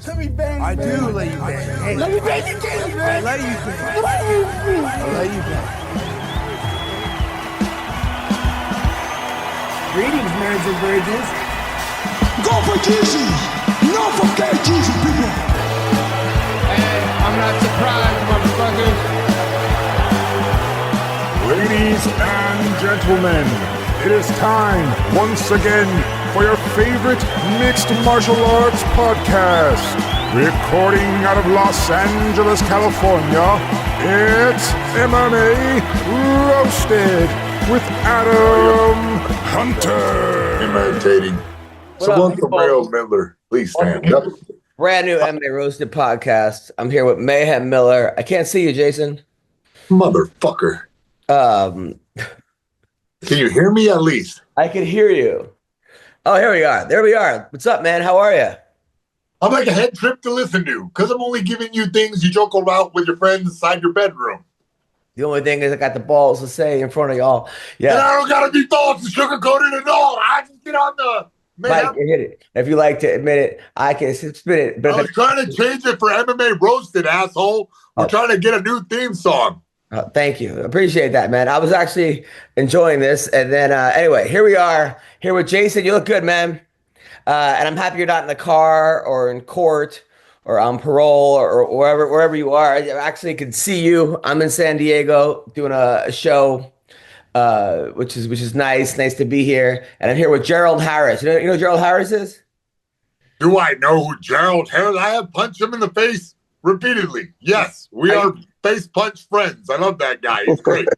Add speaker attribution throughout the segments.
Speaker 1: Let me bang.
Speaker 2: I do let you bang. Hey,
Speaker 1: let me bang you, Jesus, man.
Speaker 2: I let you bang. I let you bang.
Speaker 1: Greetings, marriage and virgins.
Speaker 3: Go for Jesus. No forget Jesus, people.
Speaker 4: Hey, I'm not surprised, motherfuckers.
Speaker 5: Ladies and gentlemen, it is time once again for your favorite mixed martial arts podcast. Recording out of Los Angeles, California, it's MMA Roasted with Adam Hunter.
Speaker 6: Imitating. Someone from Gerald Miller, please stand up.
Speaker 7: Brand new MMA Roasted Podcast. I'm here with Mayhem Miller. I can't see you, Jason.
Speaker 6: Motherfucker. Can you hear me at least?
Speaker 7: I can hear you. Oh, here we are. There we are. What's up, man? How are you?
Speaker 6: I'm like a head trip to listen to because I'm only giving you things you joke about with your friends inside your bedroom.
Speaker 7: The only thing is I got the balls to say in front of y'all. Yeah.
Speaker 6: And I don't got to be thoughts and sugar-coated at all. I just get on the...
Speaker 7: Mike, you hit it. If you like to admit it, I can spit it.
Speaker 6: But I was trying to change it for MMA Roasted, asshole. We're trying to get a new theme song.
Speaker 7: Thank you. Appreciate that, man. I was actually enjoying this. And then, anyway, here we are. Here with Jason. You look good, man. And I'm happy you're not in the car or in court or on parole or wherever you are. I actually can see you. I'm in San Diego doing a show, which is nice. Nice to be here. And I'm here with Gerald Harris. You know who Gerald Harris is?
Speaker 6: Do I know who Gerald Harris? I have punched him in the face repeatedly. Yes, we are face punch friends. I love that guy. He's great.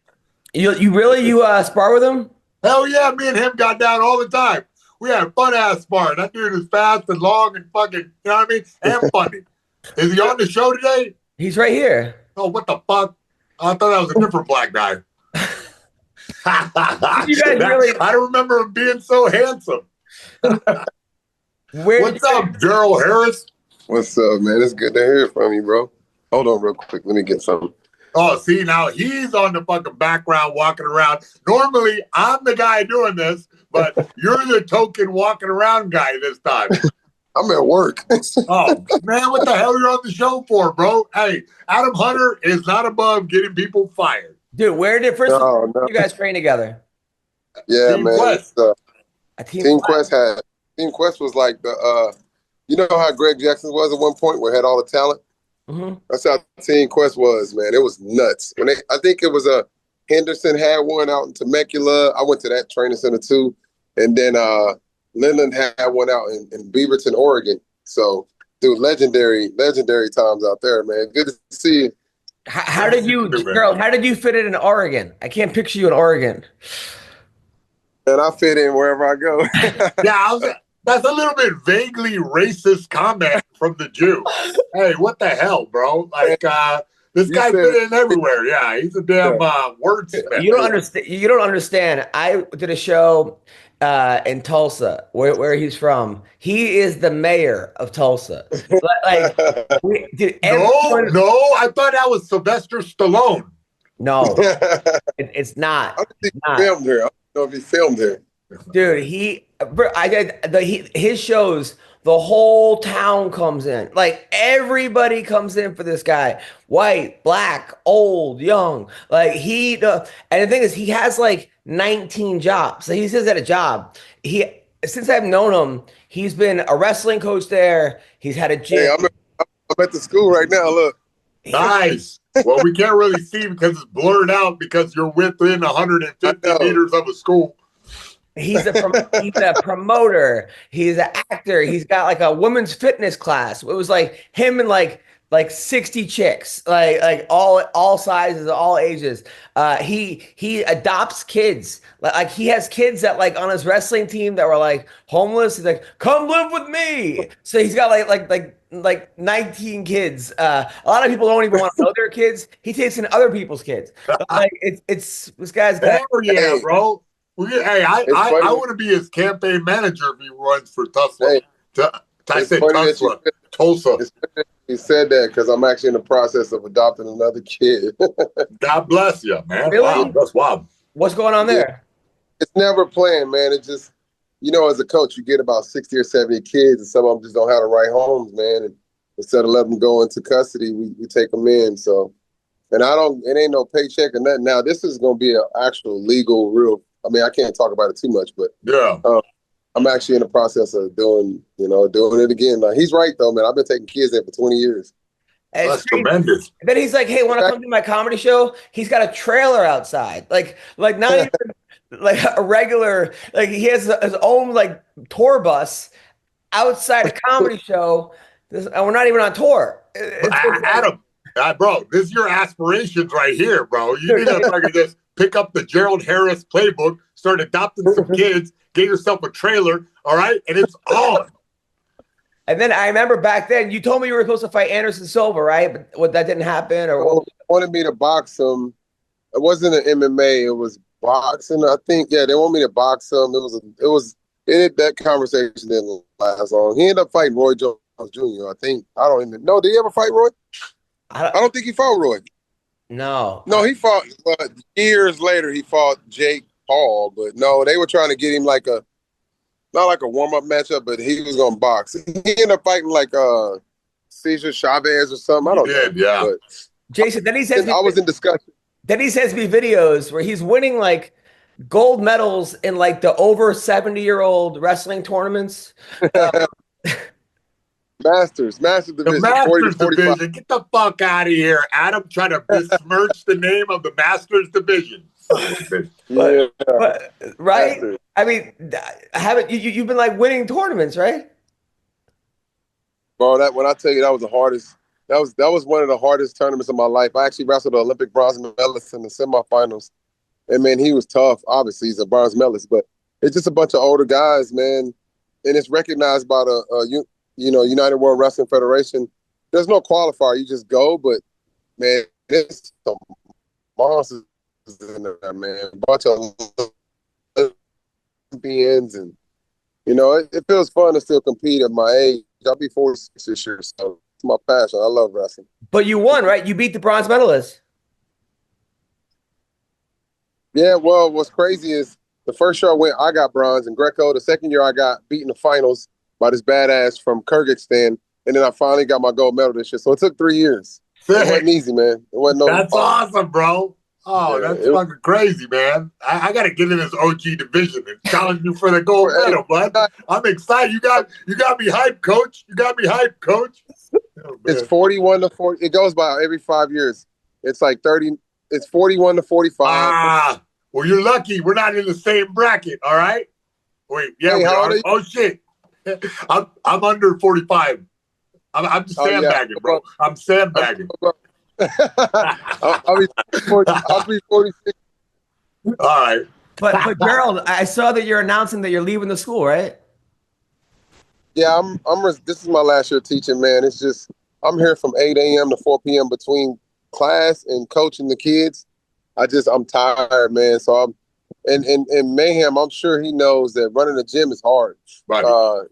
Speaker 7: You really spar with him?
Speaker 6: Hell yeah, me and him got down all the time. We had a fun ass spar. That dude is fast and long and fucking, you know what I mean? And funny. Is he on the show today?
Speaker 7: He's right here.
Speaker 6: Oh, what the fuck? I thought that was a different black guy.
Speaker 7: You guys really?
Speaker 6: I don't remember him being so handsome. What's up, Gerald Harris?
Speaker 8: What's up, man? It's good to hear from you, bro. Hold on real quick. Let me get something.
Speaker 6: Oh, see, now he's on the fucking background walking around. Normally, I'm the guy doing this, but you're the token walking around guy this time.
Speaker 8: I'm at work.
Speaker 6: Oh, man, what the hell are you on the show for, bro? Hey, Adam Hunter is not above getting people fired.
Speaker 7: Dude, where did you guys train together?
Speaker 8: Yeah,
Speaker 6: Team
Speaker 8: man.
Speaker 6: Quest.
Speaker 8: Team Quest was like the you know how Greg Jackson was at one point where he had all the talent?
Speaker 7: Mm-hmm.
Speaker 8: That's how Team Quest was, man. It was nuts. I think it was Henderson had one out in Temecula. I went to that training center too. And then Leland had one out in Beaverton, Oregon. So, dude, legendary times out there, man. Good to see you.
Speaker 7: How did you fit it in Oregon? I can't picture you in Oregon.
Speaker 8: And I fit in wherever I go.
Speaker 6: Yeah, that's a little bit vaguely racist comment from the Jew. Hey, what the hell, bro? Like, this guy fit in everywhere. Yeah, he's a damn wordsmith.
Speaker 7: You don't understand. I did a show in Tulsa, where he's from. He is the mayor of Tulsa. Like,
Speaker 6: no, I thought that was Sylvester Stallone.
Speaker 7: No, it's not.
Speaker 8: I don't think he filmed here. I don't know if he filmed here.
Speaker 7: Dude, his shows, the whole town comes in. Like, everybody comes in for this guy. White, black, old, young. Like, and the thing is, he has like 19 jobs. So he says at a job. Since I've known him, he's been a wrestling coach there. He's had a gym.
Speaker 8: Hey, I'm at the school right now. Look.
Speaker 6: Nice. Well, we can't really see because it's blurred out because you're within 150 meters of a school.
Speaker 7: He's a promoter. He's an actor. He's got like a women's fitness class. It was like him and like 60 chicks, like all sizes, all ages. He adopts kids. Like he has kids that like on his wrestling team that were like homeless. He's like, come live with me. So he's got like 19 kids. A lot of people don't even want to know their kids. He takes in other people's kids. Like it's this guy's guy.
Speaker 6: Oh yeah, bro. Hey, I want to be his campaign manager if he runs for Tulsa. I said Tulsa.
Speaker 8: He said that because I'm actually in the process of adopting another kid.
Speaker 6: God bless you, man.
Speaker 7: Really?
Speaker 6: Wow, that's wild.
Speaker 7: What's going on there?
Speaker 8: It's never planned, man. It just, as a coach, you get about 60 or 70 kids, and some of them just don't have the right homes, man. And instead of letting them go into custody, we take them in. So, and it ain't no paycheck or nothing. Now, this is going to be an actual legal, real, I mean, I can't talk about it too much, but
Speaker 6: yeah.
Speaker 8: I'm actually in the process of doing it again. Like, he's right though, man. I've been taking kids there for 20 years.
Speaker 6: That's tremendous.
Speaker 7: And then he's like, "Hey, want to come to my comedy show?" He's got a trailer outside, like not even like a regular. Like he has his own like tour bus outside a comedy show, and we're not even on tour.
Speaker 6: Adam, bro, this is your aspirations right here, bro. You need to fucking just pick up the Gerald Harris playbook, start adopting some kids, get yourself a trailer, all right, and it's on.
Speaker 7: And then I remember back then, you told me you were supposed to fight Anderson Silva, right? But that didn't happen, or
Speaker 8: they wanted me to box him. It wasn't an MMA; it was boxing. I think, yeah, they want me to box him. That conversation didn't last long. He ended up fighting Roy Jones Jr. I think. I don't even know. Did he ever fight Roy? I don't think he fought Roy.
Speaker 7: No,
Speaker 8: he fought. But years later, he fought Jake Paul. But no, they were trying to get him not like a warm-up matchup, but he was going to box. He ended up fighting like Cesar Chavez or something. I don't know.
Speaker 6: Yeah.
Speaker 8: But
Speaker 7: Jason, then he says
Speaker 8: I was in discussion.
Speaker 7: Then he sends me videos where he's winning like gold medals in like the over 70-year-old wrestling tournaments.
Speaker 8: Masters division.
Speaker 6: The Masters division. Get the fuck out of here. Adam trying to besmirch the name of the Masters division.
Speaker 7: But, right? Masters. I mean, haven't you've been like winning tournaments, right?
Speaker 8: Bro, when I tell you that was the hardest, that was one of the hardest tournaments of my life. I actually wrestled an Olympic bronze medalist in the semifinals. And man, he was tough. Obviously, he's a bronze medalist, but it's just a bunch of older guys, man. And it's recognized by the United World Wrestling Federation. There's no qualifier. You just go, but man, there's some monsters in there, man. A bunch of Olympians, and it feels fun to still compete at my age. I'll be 46 this year, so it's my passion. I love wrestling.
Speaker 7: But you won, right? You beat the bronze medalist.
Speaker 8: Yeah, well, what's crazy is the first year I went, I got bronze in Greco. The second year I got beat in the finals by this badass from Kyrgyzstan, and then I finally got my gold medal this year. So it took 3 years. It wasn't easy, man. It wasn't no.
Speaker 6: That's awesome, bro. Oh, yeah, that's fucking crazy, man. I got to get in this OG division and challenge you for the gold medal, bud. I'm excited. You got me hyped, coach.
Speaker 8: It's 41 to 40. It goes by every 5 years. It's like 30. It's 41 to 45.
Speaker 6: Well, you're lucky. We're not in the same bracket, all right? Wait, yeah, we are. Oh, shit. I'm under 45. I'm just sandbagging, bro. I'm sandbagging.
Speaker 8: I'll be 46.
Speaker 6: All right.
Speaker 7: But Gerald, I saw that you're announcing that you're leaving the school, right?
Speaker 8: Yeah, this is my last year teaching, man. It's just, I'm here from 8 a.m. to 4 p.m. between class and coaching the kids. I'm tired, man. So and Mayhem, I'm sure he knows that running a gym is hard.
Speaker 6: Right.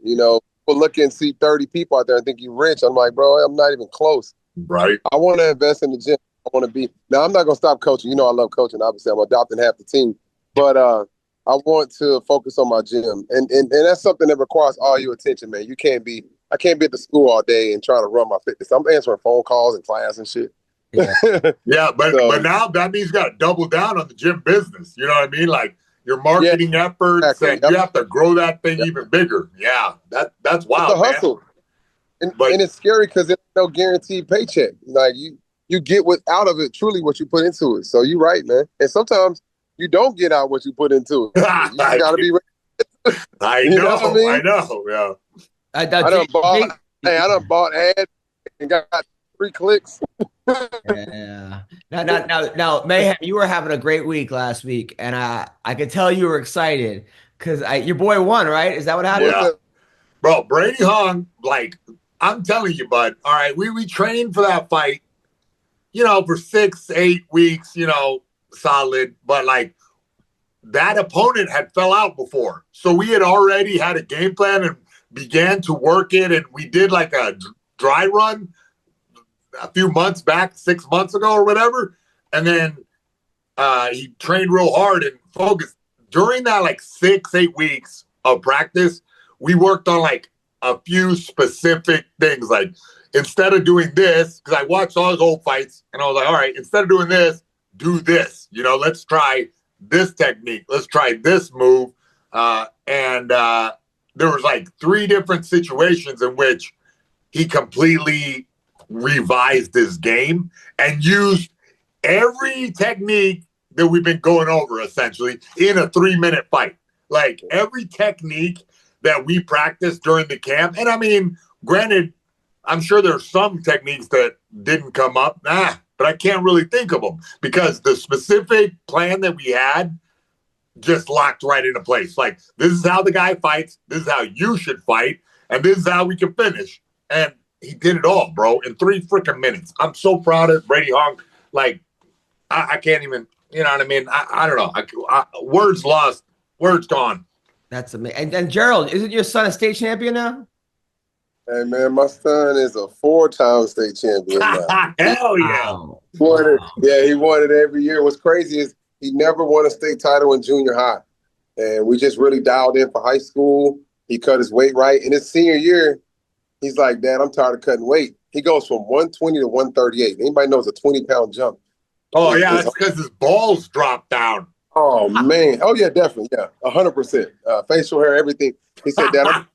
Speaker 8: People look and see 30 people out there and think you're rich. I'm like, bro, I'm not even close.
Speaker 6: Right.
Speaker 8: I want to invest in the gym. I want to be. Now, I'm not going to stop coaching. I love coaching. Obviously, I'm adopting half the team. But I want to focus on my gym. And that's something that requires all your attention, man. I can't be at the school all day and trying to run my fitness. I'm answering phone calls in class and shit.
Speaker 6: Yeah, but now that means you got to double down on the gym business. You know what I mean? Like your marketing efforts, exactly. And you have to grow that thing even bigger. Yeah, that's wild.
Speaker 8: It's a hustle, and it's scary because there's no guaranteed paycheck. Like you get out of it truly what you put into it. So you're right, man. And sometimes you don't get out what you put into it. You got to be ready.
Speaker 6: I know. Yeah.
Speaker 8: I done bought ads and got 3 clicks.
Speaker 7: Yeah. Now, Mayhem, you were having a great week last week, and I could tell you were excited because your boy won, right? Is that what happened?
Speaker 6: Yeah. Bro, Brady hung, like, I'm telling you, bud. All right, we trained for that fight, for 6-8 weeks, solid. But, like, that opponent had fell out before. So we had already had a game plan and began to work it, and we did, like, a dry run a few months back, 6 months ago or whatever. And then he trained real hard and focused. During that like 6-8 weeks of practice, we worked on like a few specific things. Like instead of doing this, because I watched all his old fights, and I was like, all right, instead of doing this, do this. You know, let's try this technique. Let's try this move. And there was like 3 different situations in which he completely revised his game and used every technique that we've been going over essentially in a 3-minute fight. Like every technique that we practiced during the camp. And I mean, granted, I'm sure there's some techniques that didn't come up, but I can't really think of them because the specific plan that we had just locked right into place. Like, this is how the guy fights. This is how you should fight. And this is how we can finish. And he did it all, bro, in 3 freaking minutes. I'm so proud of Brady Hong. Like, I can't even, you know what I mean? I don't know. Words lost. Words gone. That's amazing. And Gerald, isn't your son a state champion now?
Speaker 8: Hey, man, my son is a 4-time state champion now.
Speaker 6: Hell yeah.
Speaker 8: Wow. He won it every year. What's crazy is he never won a state title in junior high. And we just really dialed in for high school. He cut his weight right. In his senior year, he's like, Dad, I'm tired of cutting weight. He goes from 120 to 138. Anybody knows a 20-pound jump.
Speaker 6: Oh, yeah, that's because his balls dropped down.
Speaker 8: Oh, man. Oh, yeah, definitely. Yeah, 100%. Facial hair, everything. He said, Dad,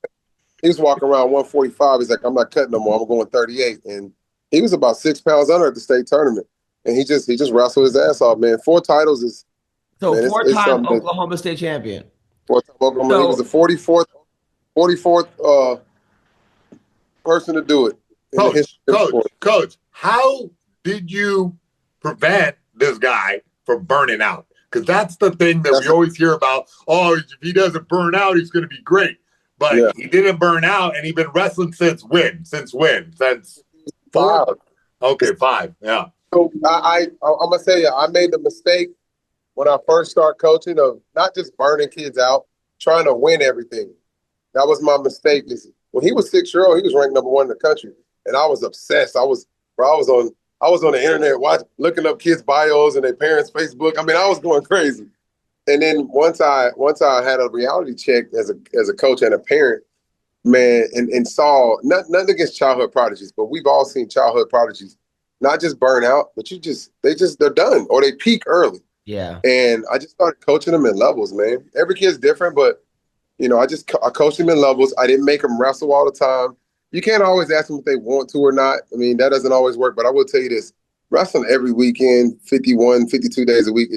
Speaker 8: he was walking around 145. He's like, I'm not cutting no more. I'm going 38. And he was about 6 pounds under at the state tournament. And he just wrestled his ass off, man. 4 titles is
Speaker 7: so 4-time Oklahoma State champion.
Speaker 8: 4-time Oklahoma. He was the 44th person to do it.
Speaker 6: Coach, how did you prevent this guy from burning out? Because that's the thing that we always hear about. Oh, if he doesn't burn out, he's going to be great. But he didn't burn out, and he's been wrestling since when? Since 4? Okay, 5. Yeah.
Speaker 8: So I'm gonna tell you, I made the mistake when I first started coaching of not just burning kids out, trying to win everything. That was my mistake. When he was 6-year-old, he was ranked number 1 in the country, and I was obsessed. I was on the internet looking up kids' bios and their parents' Facebook. I mean, I was going crazy. And then once I had a reality check as a coach and a parent, man, and saw nothing against childhood prodigies, but we've all seen childhood prodigies not just burn out, but they're done or they peak early.
Speaker 7: Yeah.
Speaker 8: And I just started coaching them in levels, man. Every kid's different, but you know, I coached them in levels. I didn't make them wrestle all the time. You can't always ask them if they want to or not. I mean, that doesn't always work, but I will tell you this, wrestling every weekend, 51, 52 days a week,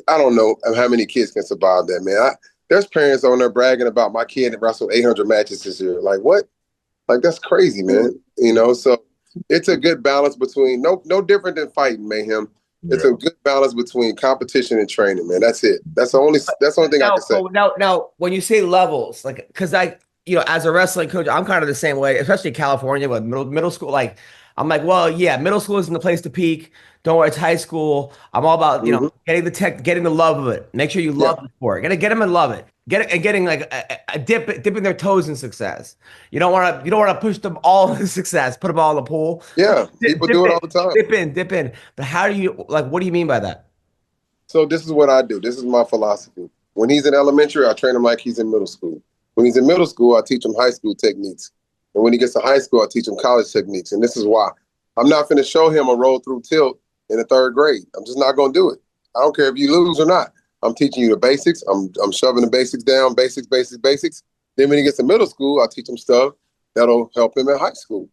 Speaker 8: I don't know how many kids can survive that, man. There's parents on there bragging about my kid that wrestled 800 matches this year. Like, what? Like, that's crazy, man. You know, so it's a good balance between, no different than fighting, Mayhem. It's a good balance between competition and training, man. That's it. That's the only thing I can say.
Speaker 7: Now, when you say levels, like, because as a wrestling coach, I'm kind of the same way, especially in California with middle school. Like, I'm like, well, yeah, middle school isn't the place to peak. Don't worry, it's high school. I'm all about, getting the love of it. Make sure you love the sport. Gotta get them and love it. Getting like dipping their toes in success. You don't want to push them all into success. Put them all in the pool.
Speaker 8: Yeah, people do it all the time.
Speaker 7: Dip in. But how do you what do you mean by that?
Speaker 8: So this is what I do. This is my philosophy. When he's in elementary, I train him like he's in middle school. When he's in middle school, I teach him high school techniques. And when he gets to high school, I teach him college techniques. And this is why. I'm not going to show him a roll through tilt in the 3rd grade. I'm just not going to do it. I don't care if you lose or not. I'm teaching you the basics. I'm shoving the basics down, basics. Then when he gets to middle school, I teach him stuff that'll help him in high school.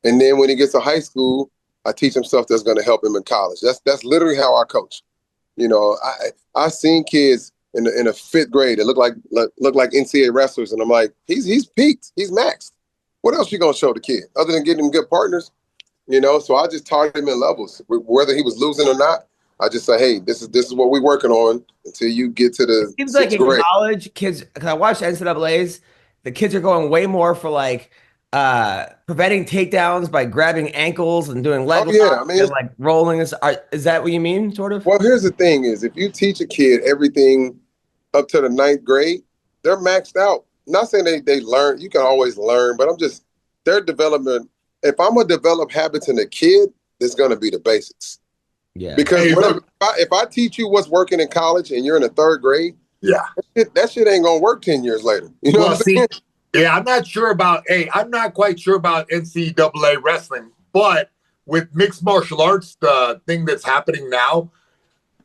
Speaker 8: And then when he gets to high school, I teach him stuff that's going to help him in college. That's literally how I coach. You know, I've seen kids in the 5th grade that look like NCAA wrestlers, and I'm like, he's peaked, he's maxed. What else you gonna show the kid other than getting him good partners? You know, so I just taught him in levels, whether he was losing or not. I just say, hey, this is what we're working on until you get to the. It seems like in
Speaker 7: college, kids. Because I watched NCAA's, the kids are going way more for like preventing takedowns by grabbing ankles and doing leg locks and like rolling. Is that what you mean, sort of?
Speaker 8: Well, here's the thing: is if you teach a kid everything up to the 9th grade, they're maxed out. Not saying they learn. You can always learn, but their development. If I'm gonna develop habits in a kid, it's gonna be the basics.
Speaker 7: Yeah.
Speaker 8: Because if I teach you what's working in college and you're in the 3rd grade, that shit ain't gonna work 10 years later. You know what I'm saying?
Speaker 6: Yeah, I'm not quite sure about NCAA wrestling, but with mixed martial arts, the thing that's happening now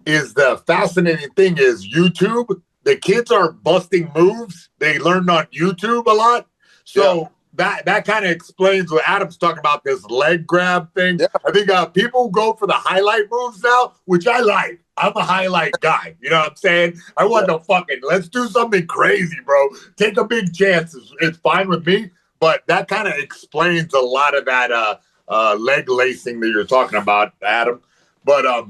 Speaker 6: is the fascinating thing is YouTube. The kids are busting moves. They learned on YouTube a lot. So that kind of explains what Adam's talking about, this leg grab thing. Yeah. I think people go for the highlight moves now, which I like. I'm a highlight guy. You know what I'm saying? I want to let's do something crazy, bro. Take a big chance. It's fine with me. But that kind of explains a lot of that leg lacing that you're talking about, Adam. But
Speaker 7: it's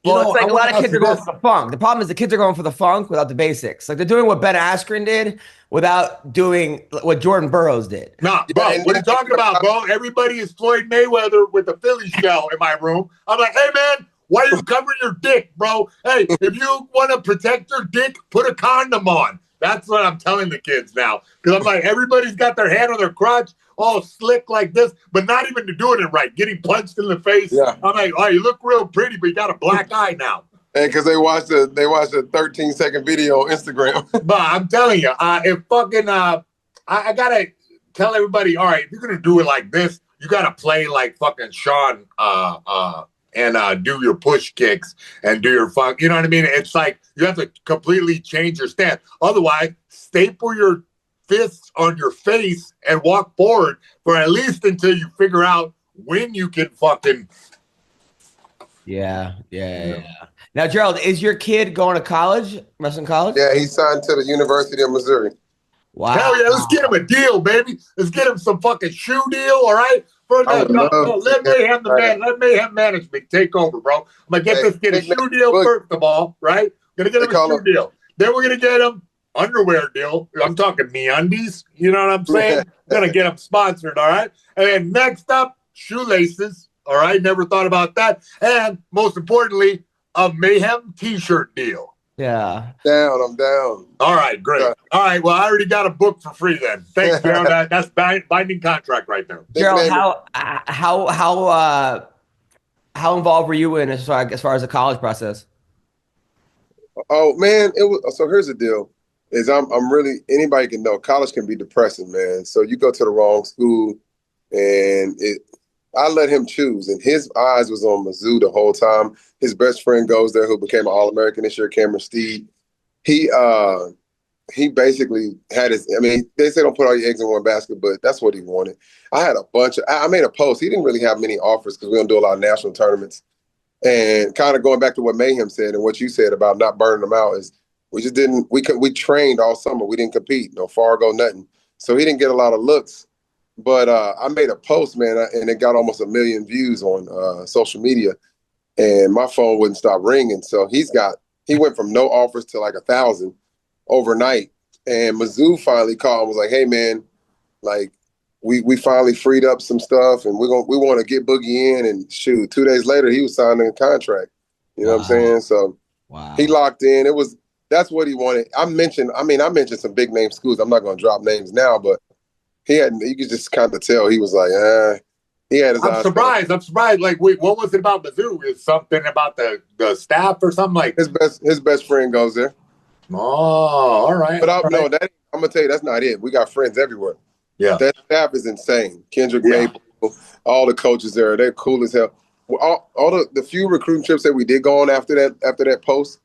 Speaker 7: like a lot of kids are going for the funk. The problem is the kids are going for the funk without the basics. Like they're doing what Ben Askren did without doing what Jordan Burroughs did.
Speaker 6: Nah, bro, what are you talking about, bro? Everybody is Floyd Mayweather with a Philly shell in my room. I'm like, hey, man, why are you covering your dick, bro? Hey, if you want to protect your dick, put a condom on. That's what I'm telling the kids now. Because I'm like, everybody's got their hand on their crotch, all slick like this, but not even doing it right, getting punched in the face. Yeah. I'm like, oh, you look real pretty, but you got a black eye now.
Speaker 8: And because they watched a 13-second video on Instagram.
Speaker 6: But I'm telling you, if fucking I gotta tell everybody, all right, if you're gonna do it like this, you gotta play like fucking Sean and do your push kicks and do your fuck. You know what I mean? It's like you have to completely change your stance. Otherwise, staple your fists on your face and walk forward for at least until you figure out when you can fucking.
Speaker 7: Yeah. Now, Gerald, is your kid going to college, wrestling college?
Speaker 8: Yeah, he's signed to the University of Missouri.
Speaker 6: Wow. Hell yeah, let's get him a deal, baby. Let's get him some fucking shoe deal, all right? Let Mayhem management take over, bro. I'm going to get a shoe deal first of all, right? Going to get him a shoe deal. Then we're going to get him underwear deal. I'm talking MeUndies. You know what I'm saying? Going to get him sponsored, all right? And then next up, shoelaces, all right? Never thought about that. And most importantly, a Mayhem t-shirt deal.
Speaker 7: Yeah.
Speaker 8: I'm down.
Speaker 6: All right, great. Yeah. All right, well, I already got a book for free then. Thanks, Gerald. That's binding contract right there.
Speaker 7: Gerald, how involved were you in as far as the college process?
Speaker 8: Oh man, so here's the deal. Is I'm really, anybody can know college can be depressing, man. So you go to the wrong school and I let him choose, and his eyes was on Mizzou the whole time. His best friend goes there, who became an All-American this year, Cameron Steed. He basically had his. I mean, they say don't put all your eggs in one basket, but that's what he wanted. I made a post. He didn't really have many offers because we don't do a lot of national tournaments. And kind of going back to what Mayhem said and what you said about not burning them out is we just didn't. We trained all summer. We didn't compete. No Fargo, nothing. So he didn't get a lot of looks. But I made a post, man, and it got almost 1 million views on social media, and my phone wouldn't stop ringing. So he went from no offers to like 1,000 overnight. And Mizzou finally called and was like, "Hey, man, like we finally freed up some stuff, and we want to get Boogie in." And shoot, 2 days later, he was signing a contract. You know what I'm saying? So he locked in. That's what he wanted. I mentioned some big name schools. I'm not going to drop names now, but. You could just kind of tell he was like, he had his eyes.
Speaker 6: I'm surprised. Like, wait, what was it about Mizzou? Is something about the staff or something like
Speaker 8: his best friend goes there.
Speaker 6: Oh, all right.
Speaker 8: But I'm gonna tell you, that's not it. We got friends everywhere.
Speaker 6: Yeah.
Speaker 8: That staff is insane. Kendrick Maple, all the coaches there, they're cool as hell. All the few recruiting trips that we did go on after that post,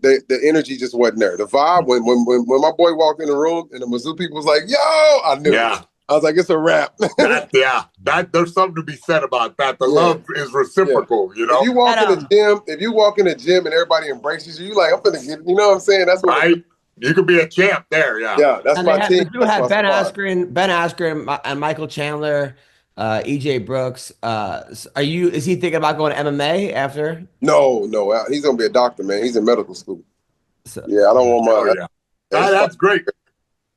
Speaker 8: the energy just wasn't there. The vibe when my boy walked in the room and the Mizzou people was like, "Yo," I knew. Yeah. I was like, "It's a wrap."
Speaker 6: There's something to be said about that. The love is reciprocal. You know,
Speaker 8: if you walk in the gym and everybody embraces you, like I'm gonna get. You know what I'm saying? That's what
Speaker 6: right. You could be a champ there. Yeah.
Speaker 8: Yeah, that's my team.
Speaker 7: You had Ben Askren, and Michael Chandler. EJ Brooks, is he thinking about going to MMA after?
Speaker 8: No, he's gonna be a doctor, man. He's in medical school. So, I don't want my.
Speaker 6: That's great.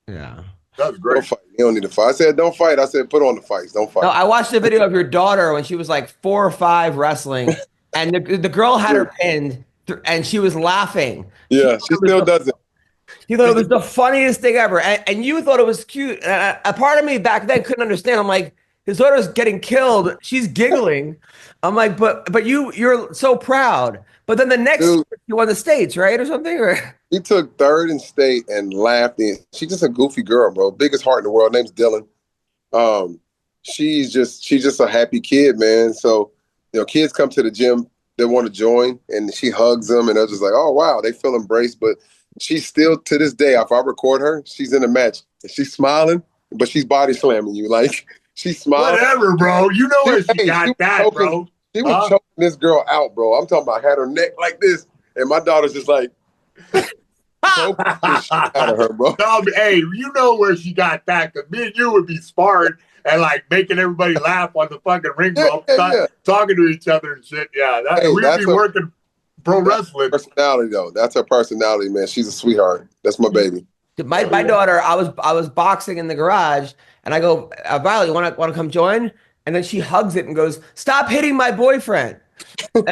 Speaker 7: Yeah,
Speaker 6: that's great.
Speaker 8: Don't fight. You don't need to fight. I said, don't fight. I said, put on the fights. Don't fight.
Speaker 7: No, I watched the video of your daughter when she was like 4 or 5 wrestling, and the girl had her pinned, and she was laughing.
Speaker 8: Yeah, she still does it.
Speaker 7: You thought it was the funniest thing ever, and you thought it was cute. A part of me back then couldn't understand. I'm like, his daughter's getting killed. She's giggling. I'm like, but you're so proud. But then the next year, you won the states, right, or something? Or
Speaker 8: he took third in state and laughed. She's just a goofy girl, bro. Biggest heart in the world. Name's Dylan. She's just a happy kid, man. So, kids come to the gym, they want to join, and she hugs them, and they're just like, oh wow, they feel embraced. But she's still, to this day, if I record her, she's in a match. She's smiling, but she's body slamming you. Like, she's smiling.
Speaker 6: Whatever, bro. You know where she got that, bro.
Speaker 8: She was choking this girl out, bro. I'm talking about had her neck like this, and my daughter's just like choking the shit out of her, bro.
Speaker 6: No, hey, you know where she got that, because me and you would be sparring and like making everybody laugh on the fucking ring rope, talking to each other and shit. Yeah, we'd be working pro wrestling.
Speaker 8: Personality, though. That's her personality, man. She's a sweetheart. That's my baby.
Speaker 7: My daughter, I was boxing in the garage, and I go, Violet, you want to come join? And then she hugs it and goes, "Stop hitting my boyfriend." I'm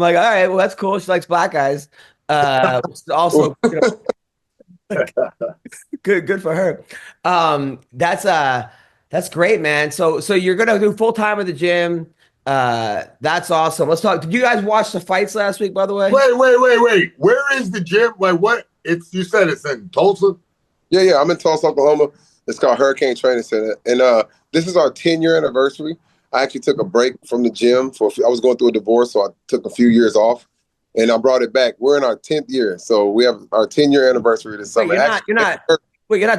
Speaker 7: like, all right, well, that's cool. She likes black guys. Also, good for her. That's great, man. So you're gonna do full time at the gym. That's awesome. Let's talk. Did you guys watch the fights last week, by the way?
Speaker 6: Wait. Where is the gym? Like, what? You said it's in Tulsa?
Speaker 8: Yeah. I'm in Tulsa, Oklahoma. It's called Hurricane Training Center. And this is our 10-year anniversary. I actually took a break from the gym. I was going through a divorce, so I took a few years off. And I brought it back. We're in our 10th year. So we have our 10-year anniversary this summer.
Speaker 7: You're not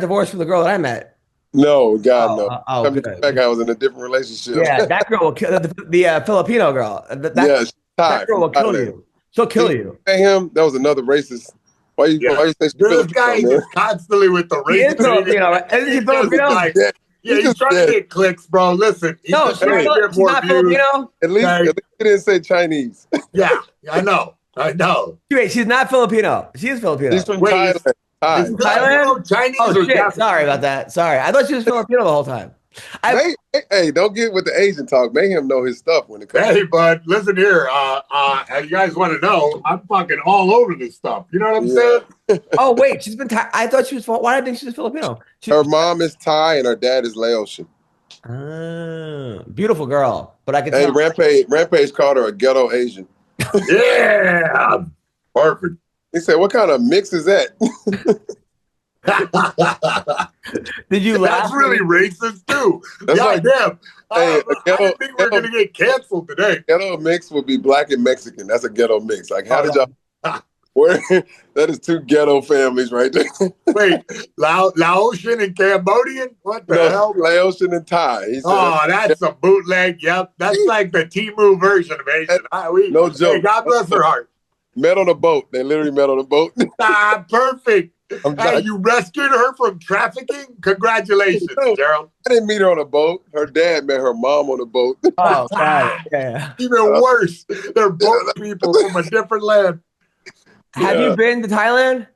Speaker 7: divorced from the girl that I met.
Speaker 8: No, God, no.
Speaker 7: Good.
Speaker 8: That guy was in a different relationship.
Speaker 7: Yeah, that girl will kill the Filipino girl. That girl will kill you. She'll kill you.
Speaker 8: Him, that was another racist. Why you say
Speaker 6: this guy is constantly with the race?
Speaker 7: Isn't he Filipino?
Speaker 6: He's trying to get clicks, bro. Listen,
Speaker 7: she's not Filipino.
Speaker 8: At least he didn't say Chinese.
Speaker 6: Yeah, I know.
Speaker 7: Wait, she's not Filipino. She is Filipino.
Speaker 8: She's from Thailand.
Speaker 7: Thailand?
Speaker 6: Chinese
Speaker 7: oh, shit.
Speaker 6: Japanese.
Speaker 7: Sorry about that. Sorry. I thought she was Filipino the whole time.
Speaker 8: Hey, don't get with the Asian talk. Mayhem know his stuff when it comes.
Speaker 6: Hey, bud, listen here. As you guys want to know, I'm fucking all over this stuff. You know what I'm saying?
Speaker 7: Oh, wait, she's been Thai. I thought she was. Why did I think she was Filipino?
Speaker 8: Her mom is Thai and her dad is Laotian.
Speaker 7: Beautiful girl, but I can tell.
Speaker 8: Rampage called her a ghetto Asian.
Speaker 6: Yeah, perfect.
Speaker 8: He said, "What kind of mix is that?"
Speaker 7: Did you laugh?
Speaker 6: That's really racist too.
Speaker 8: That's
Speaker 6: damn.
Speaker 8: Hey,
Speaker 6: I didn't think we're gonna get canceled today.
Speaker 8: Ghetto mix would be black and Mexican. That's a ghetto mix. Like, how did y'all? Where that is two ghetto families right there.
Speaker 6: Wait, Laotian and Cambodian? What the hell?
Speaker 8: Laotian and Thai.
Speaker 6: That's a bootleg. Yep, that's like the Temu version of Asian.
Speaker 8: No joke.
Speaker 6: Hey, God bless her heart.
Speaker 8: Met on a boat. They literally met on a boat.
Speaker 6: Perfect. Hey, you rescued her from trafficking? Congratulations, Gerald.
Speaker 8: I didn't meet her on a boat. Her dad met her mom on a boat.
Speaker 7: Oh, God. Yeah.
Speaker 6: Even worse. They're both people from a different land.
Speaker 7: Have you been to Thailand?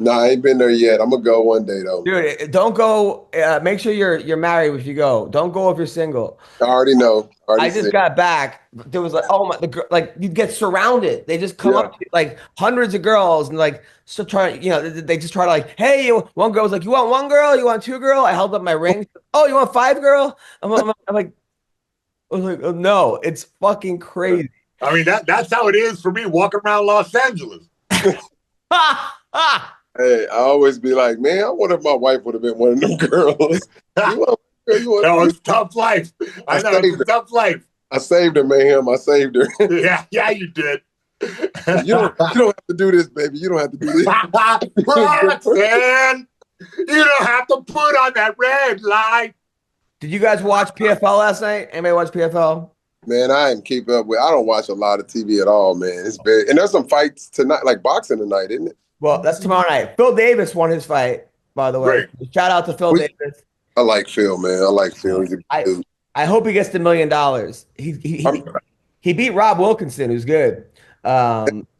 Speaker 8: No, I ain't been there yet. I'm gonna go one day though.
Speaker 7: Dude, don't go. Make sure you're married if you go. Don't go if you're single.
Speaker 8: I already know.
Speaker 7: I just got back. There was like you get surrounded. They just come up to you, like hundreds of girls and like still trying. They just try to like, hey, one girl was like, you want one girl? You want two girl? I held up my ring. Oh, you want five girl? I'm like, oh, no, it's fucking crazy.
Speaker 6: I mean that's how it is for me walking around Los Angeles.
Speaker 8: Hey, I always be like, man, I wonder if my wife would have been one of them girls.
Speaker 6: No, it's tough life. I know, it's tough life.
Speaker 8: I saved her, Mayhem. I saved her.
Speaker 6: Yeah, you did.
Speaker 8: You don't have to do this, baby. You don't have to do this.
Speaker 6: Roxanne, you don't have to put on that red light.
Speaker 7: Did you guys watch PFL last night? Anybody watch PFL?
Speaker 8: Man, I am keep up with. I don't watch a lot of TV at all, man. It's very and there's some fights tonight, like boxing tonight, isn't it?
Speaker 7: Well, that's tomorrow night. Phil Davis won his fight, by the way.
Speaker 6: Great.
Speaker 7: Shout out to Phil Davis.
Speaker 8: I like Phil, man. I like Phil. He's a good dude.
Speaker 7: I hope he gets the $1 million. He beat Rob Wilkinson, who's good.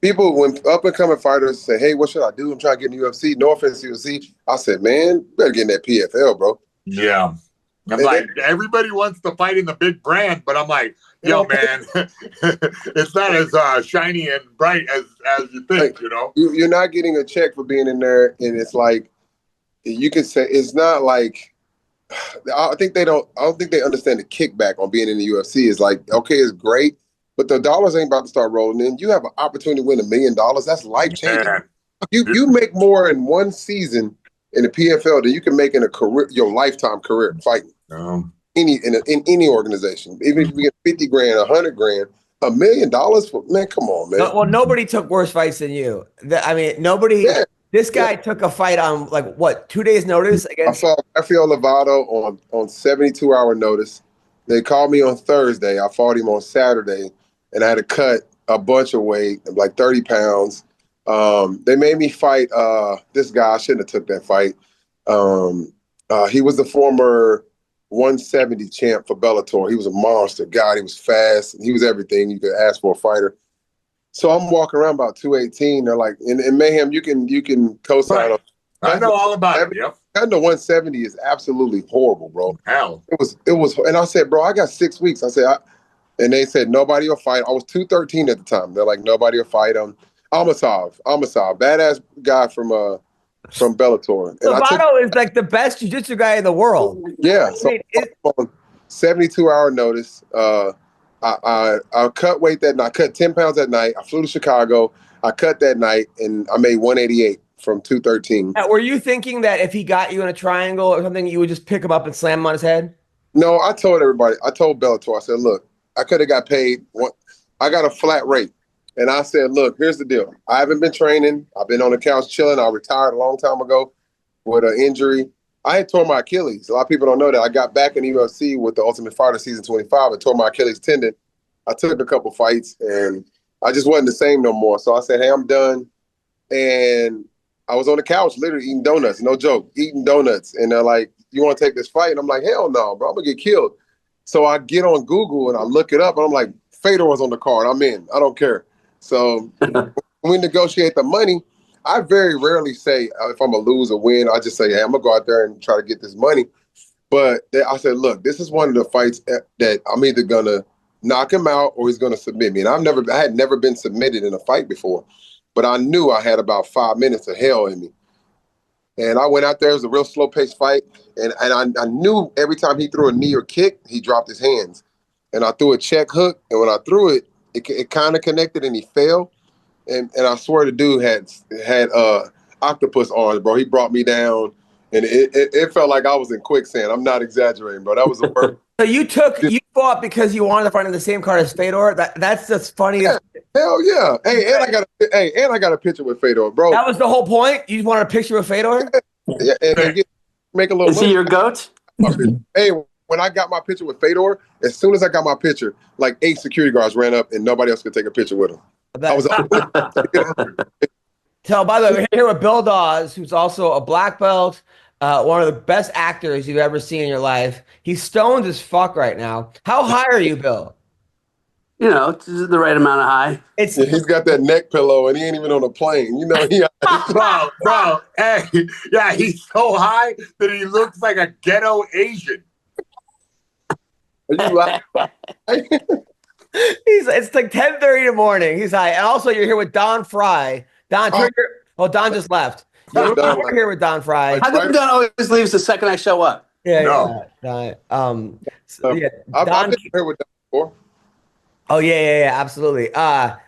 Speaker 8: People, when up and coming fighters say, "Hey, what should I do? I'm trying to get in the UFC." No offense to UFC. I said, "Man, you better get in that PFL, bro."
Speaker 6: Yeah. I'm like, everybody wants to fight in the big brand, but I'm like, yo, man, it's not as shiny and bright as you think, You're
Speaker 8: not getting a check for being in there, and it's like, you can say, it's not like I think they don't. I don't think they understand the kickback on being in the UFC. Is like, okay, it's great, but the dollars ain't about to start rolling in. You have an opportunity to win $1 million. That's life changing.
Speaker 6: Man.
Speaker 8: You make more in one season in the PFL than you can make in a career, your lifetime career fighting. In any organization, even if you get 50 grand, 100 grand, $1 million for man, come on, man.
Speaker 7: Well, nobody took worse fights than you. I mean, nobody.
Speaker 8: Yeah.
Speaker 7: This guy took a fight on like what 2 days notice against.
Speaker 8: I fought Rafael Lovato on 72-hour notice. They called me on Thursday. I fought him on Saturday, and I had to cut a bunch of weight, like 30 pounds. They made me fight this guy. I shouldn't have took that fight. He was the former 170 champ for Bellator. He was a monster. God, he was fast. He was everything you could ask for a fighter. So I'm walking around about 218. They're like, in Mayhem, you can co-sign.
Speaker 6: Right. I know all about it. Yep.
Speaker 8: Cutting to 170 is absolutely horrible, bro.
Speaker 6: Hell.
Speaker 8: It was, and I said, bro, I got 6 weeks. I said, and they said nobody will fight. I was 213 at the time. They're like, nobody will fight him. Almasov, badass guy from Bellator. And
Speaker 7: Lovato is like the best jiu-jitsu guy in the world.
Speaker 8: Yeah, so on 72-hour notice. I cut weight that night. I cut 10 pounds that night. I flew to Chicago. I cut that night, and I made 188 from 213.
Speaker 7: Now, were you thinking that if he got you in a triangle or something, you would just pick him up and slam him on his head?
Speaker 8: No, I told everybody. I told Bellator. I said, look, I could have got paid. I got a flat rate. And I said, look, here's the deal. I haven't been training. I've been on the couch chilling. I retired a long time ago with an injury. I had torn my Achilles. A lot of people don't know that. I got back in the UFC with the Ultimate Fighter season 25 and tore my Achilles tendon. I took a couple fights, and I just wasn't the same no more. So I said, hey, I'm done. And I was on the couch literally eating donuts. No joke, eating donuts. And they're like, you want to take this fight? And I'm like, hell no, bro. I'm going to get killed. So I get on Google, and I look it up, and I'm like, Fedor's on the card. I'm in. I don't care. So when we negotiate the money, I very rarely say if I'm going to lose or win. I just say, hey, I'm going to go out there and try to get this money. But I said, look, this is one of the fights that I'm either going to knock him out or he's going to submit me. And I had never been submitted in a fight before, but I knew I had about 5 minutes of hell in me. And I went out there. It was a real slow-paced fight. And I knew every time he threw a knee or kick, he dropped his hands. And I threw a check hook. And when I threw it, it kind of connected and he fell. And I swear the dude had octopus arms, bro. He brought me down. And it felt like I was in quicksand. I'm not exaggerating, bro. That was the worst.
Speaker 7: So you fought because you wanted to fight in the same card as Fedor? That's just funny.
Speaker 8: Yeah, hell yeah. Hey, and I got a picture with Fedor, bro.
Speaker 7: That was the whole point? You just wanted a picture with Fedor?
Speaker 8: Yeah, and make a little
Speaker 2: Is
Speaker 8: money.
Speaker 2: he your goat?
Speaker 8: Hey, when I got my picture with Fedor, as soon as I got my picture, like 8 security guards ran up and nobody else could take a picture with him. I was
Speaker 7: So, by the way, we're here with Bill Dawes, who's also a black belt, one of the best actors you've ever seen in your life. He's stoned as fuck right now. How high are you, Bill?
Speaker 2: You know, it's the right amount of high.
Speaker 8: He's got that neck pillow and he ain't even on a plane. You know,
Speaker 6: bro. Hey, yeah, he's so high that he looks like a ghetto Asian.
Speaker 8: Are you laughing?
Speaker 7: It's like 10:30 in the morning. He's high. And also, you're here with Don Frye. Don just left. We're here with Don Frye.
Speaker 2: How come Don always leaves the second I show up?
Speaker 7: Yeah.
Speaker 8: I've been here with Don before.
Speaker 7: Oh, yeah, absolutely.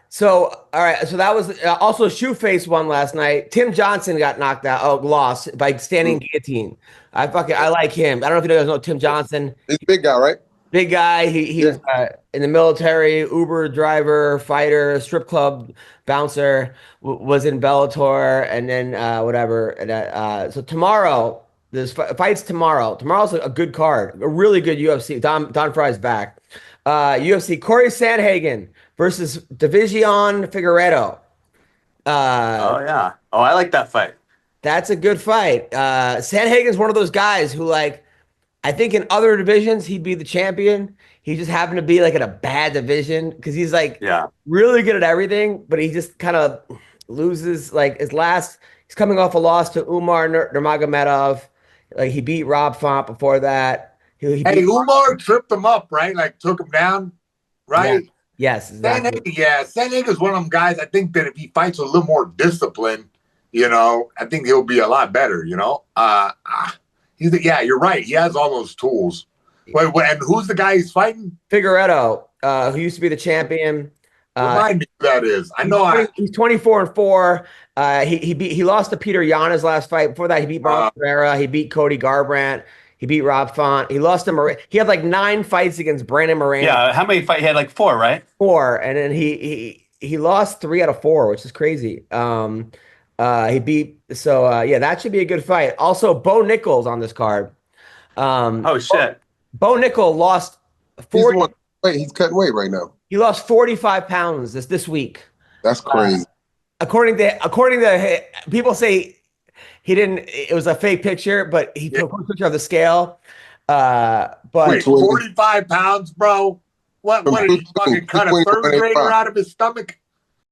Speaker 7: So, all right. So that was also Shoeface won last night. Tim Johnson got knocked out. Oh, lost by standing guillotine. I like him. I don't know if you guys know Tim Johnson.
Speaker 8: He's a big guy, right?
Speaker 7: Big guy. He was in the military, Uber driver, fighter, strip club bouncer, was in Bellator, and then whatever. And so tomorrow, there's fights tomorrow. Tomorrow's a good card, a really good UFC. Don Frye's back. UFC, Corey Sandhagen versus Division Figueiredo.
Speaker 2: Oh, yeah. Oh, I like that fight.
Speaker 7: That's a good fight. Sandhagen's one of those guys who, like, I think in other divisions, he'd be the champion. He just happened to be, like, in a bad division because he's, like, really good at everything, but he just kind of loses, like, he's coming off a loss to Umar Nurmagomedov. Like, he beat Rob Font before that.
Speaker 6: Umar tripped him up, right? Like, took him down, right?
Speaker 7: Yeah. Yes, exactly.
Speaker 6: Sandhagen's one of them guys, I think that if he fights with a little more discipline, you know, I think he'll be a lot better, you know? You're right. He has all those tools. Wait, and who's the guy he's fighting?
Speaker 7: Figueredo, who used to be the champion.
Speaker 6: Remind me who that is. I know
Speaker 7: he's 24-4. He lost to Peter Yan his last fight. Before that, he beat Marlon Ferreira. He beat Cody Garbrandt. He beat Rob Font. He lost to He had like 9 fights against Brandon Moreno.
Speaker 2: Yeah, how many fights? He had like 4, right?
Speaker 7: 4, and then he lost 3 out of 4, which is crazy. He beat that should be a good fight. Also, Bo Nickal's on this card.
Speaker 2: Oh shit.
Speaker 7: Bo Nickel lost 40.
Speaker 8: He's cutting weight right now.
Speaker 7: He lost 45 pounds this week.
Speaker 8: That's crazy.
Speaker 7: According to people say he didn't. It was a fake picture, but he took a picture of the scale. But
Speaker 6: wait, 45 pounds, bro. What did he fucking cut a third grader out of his stomach?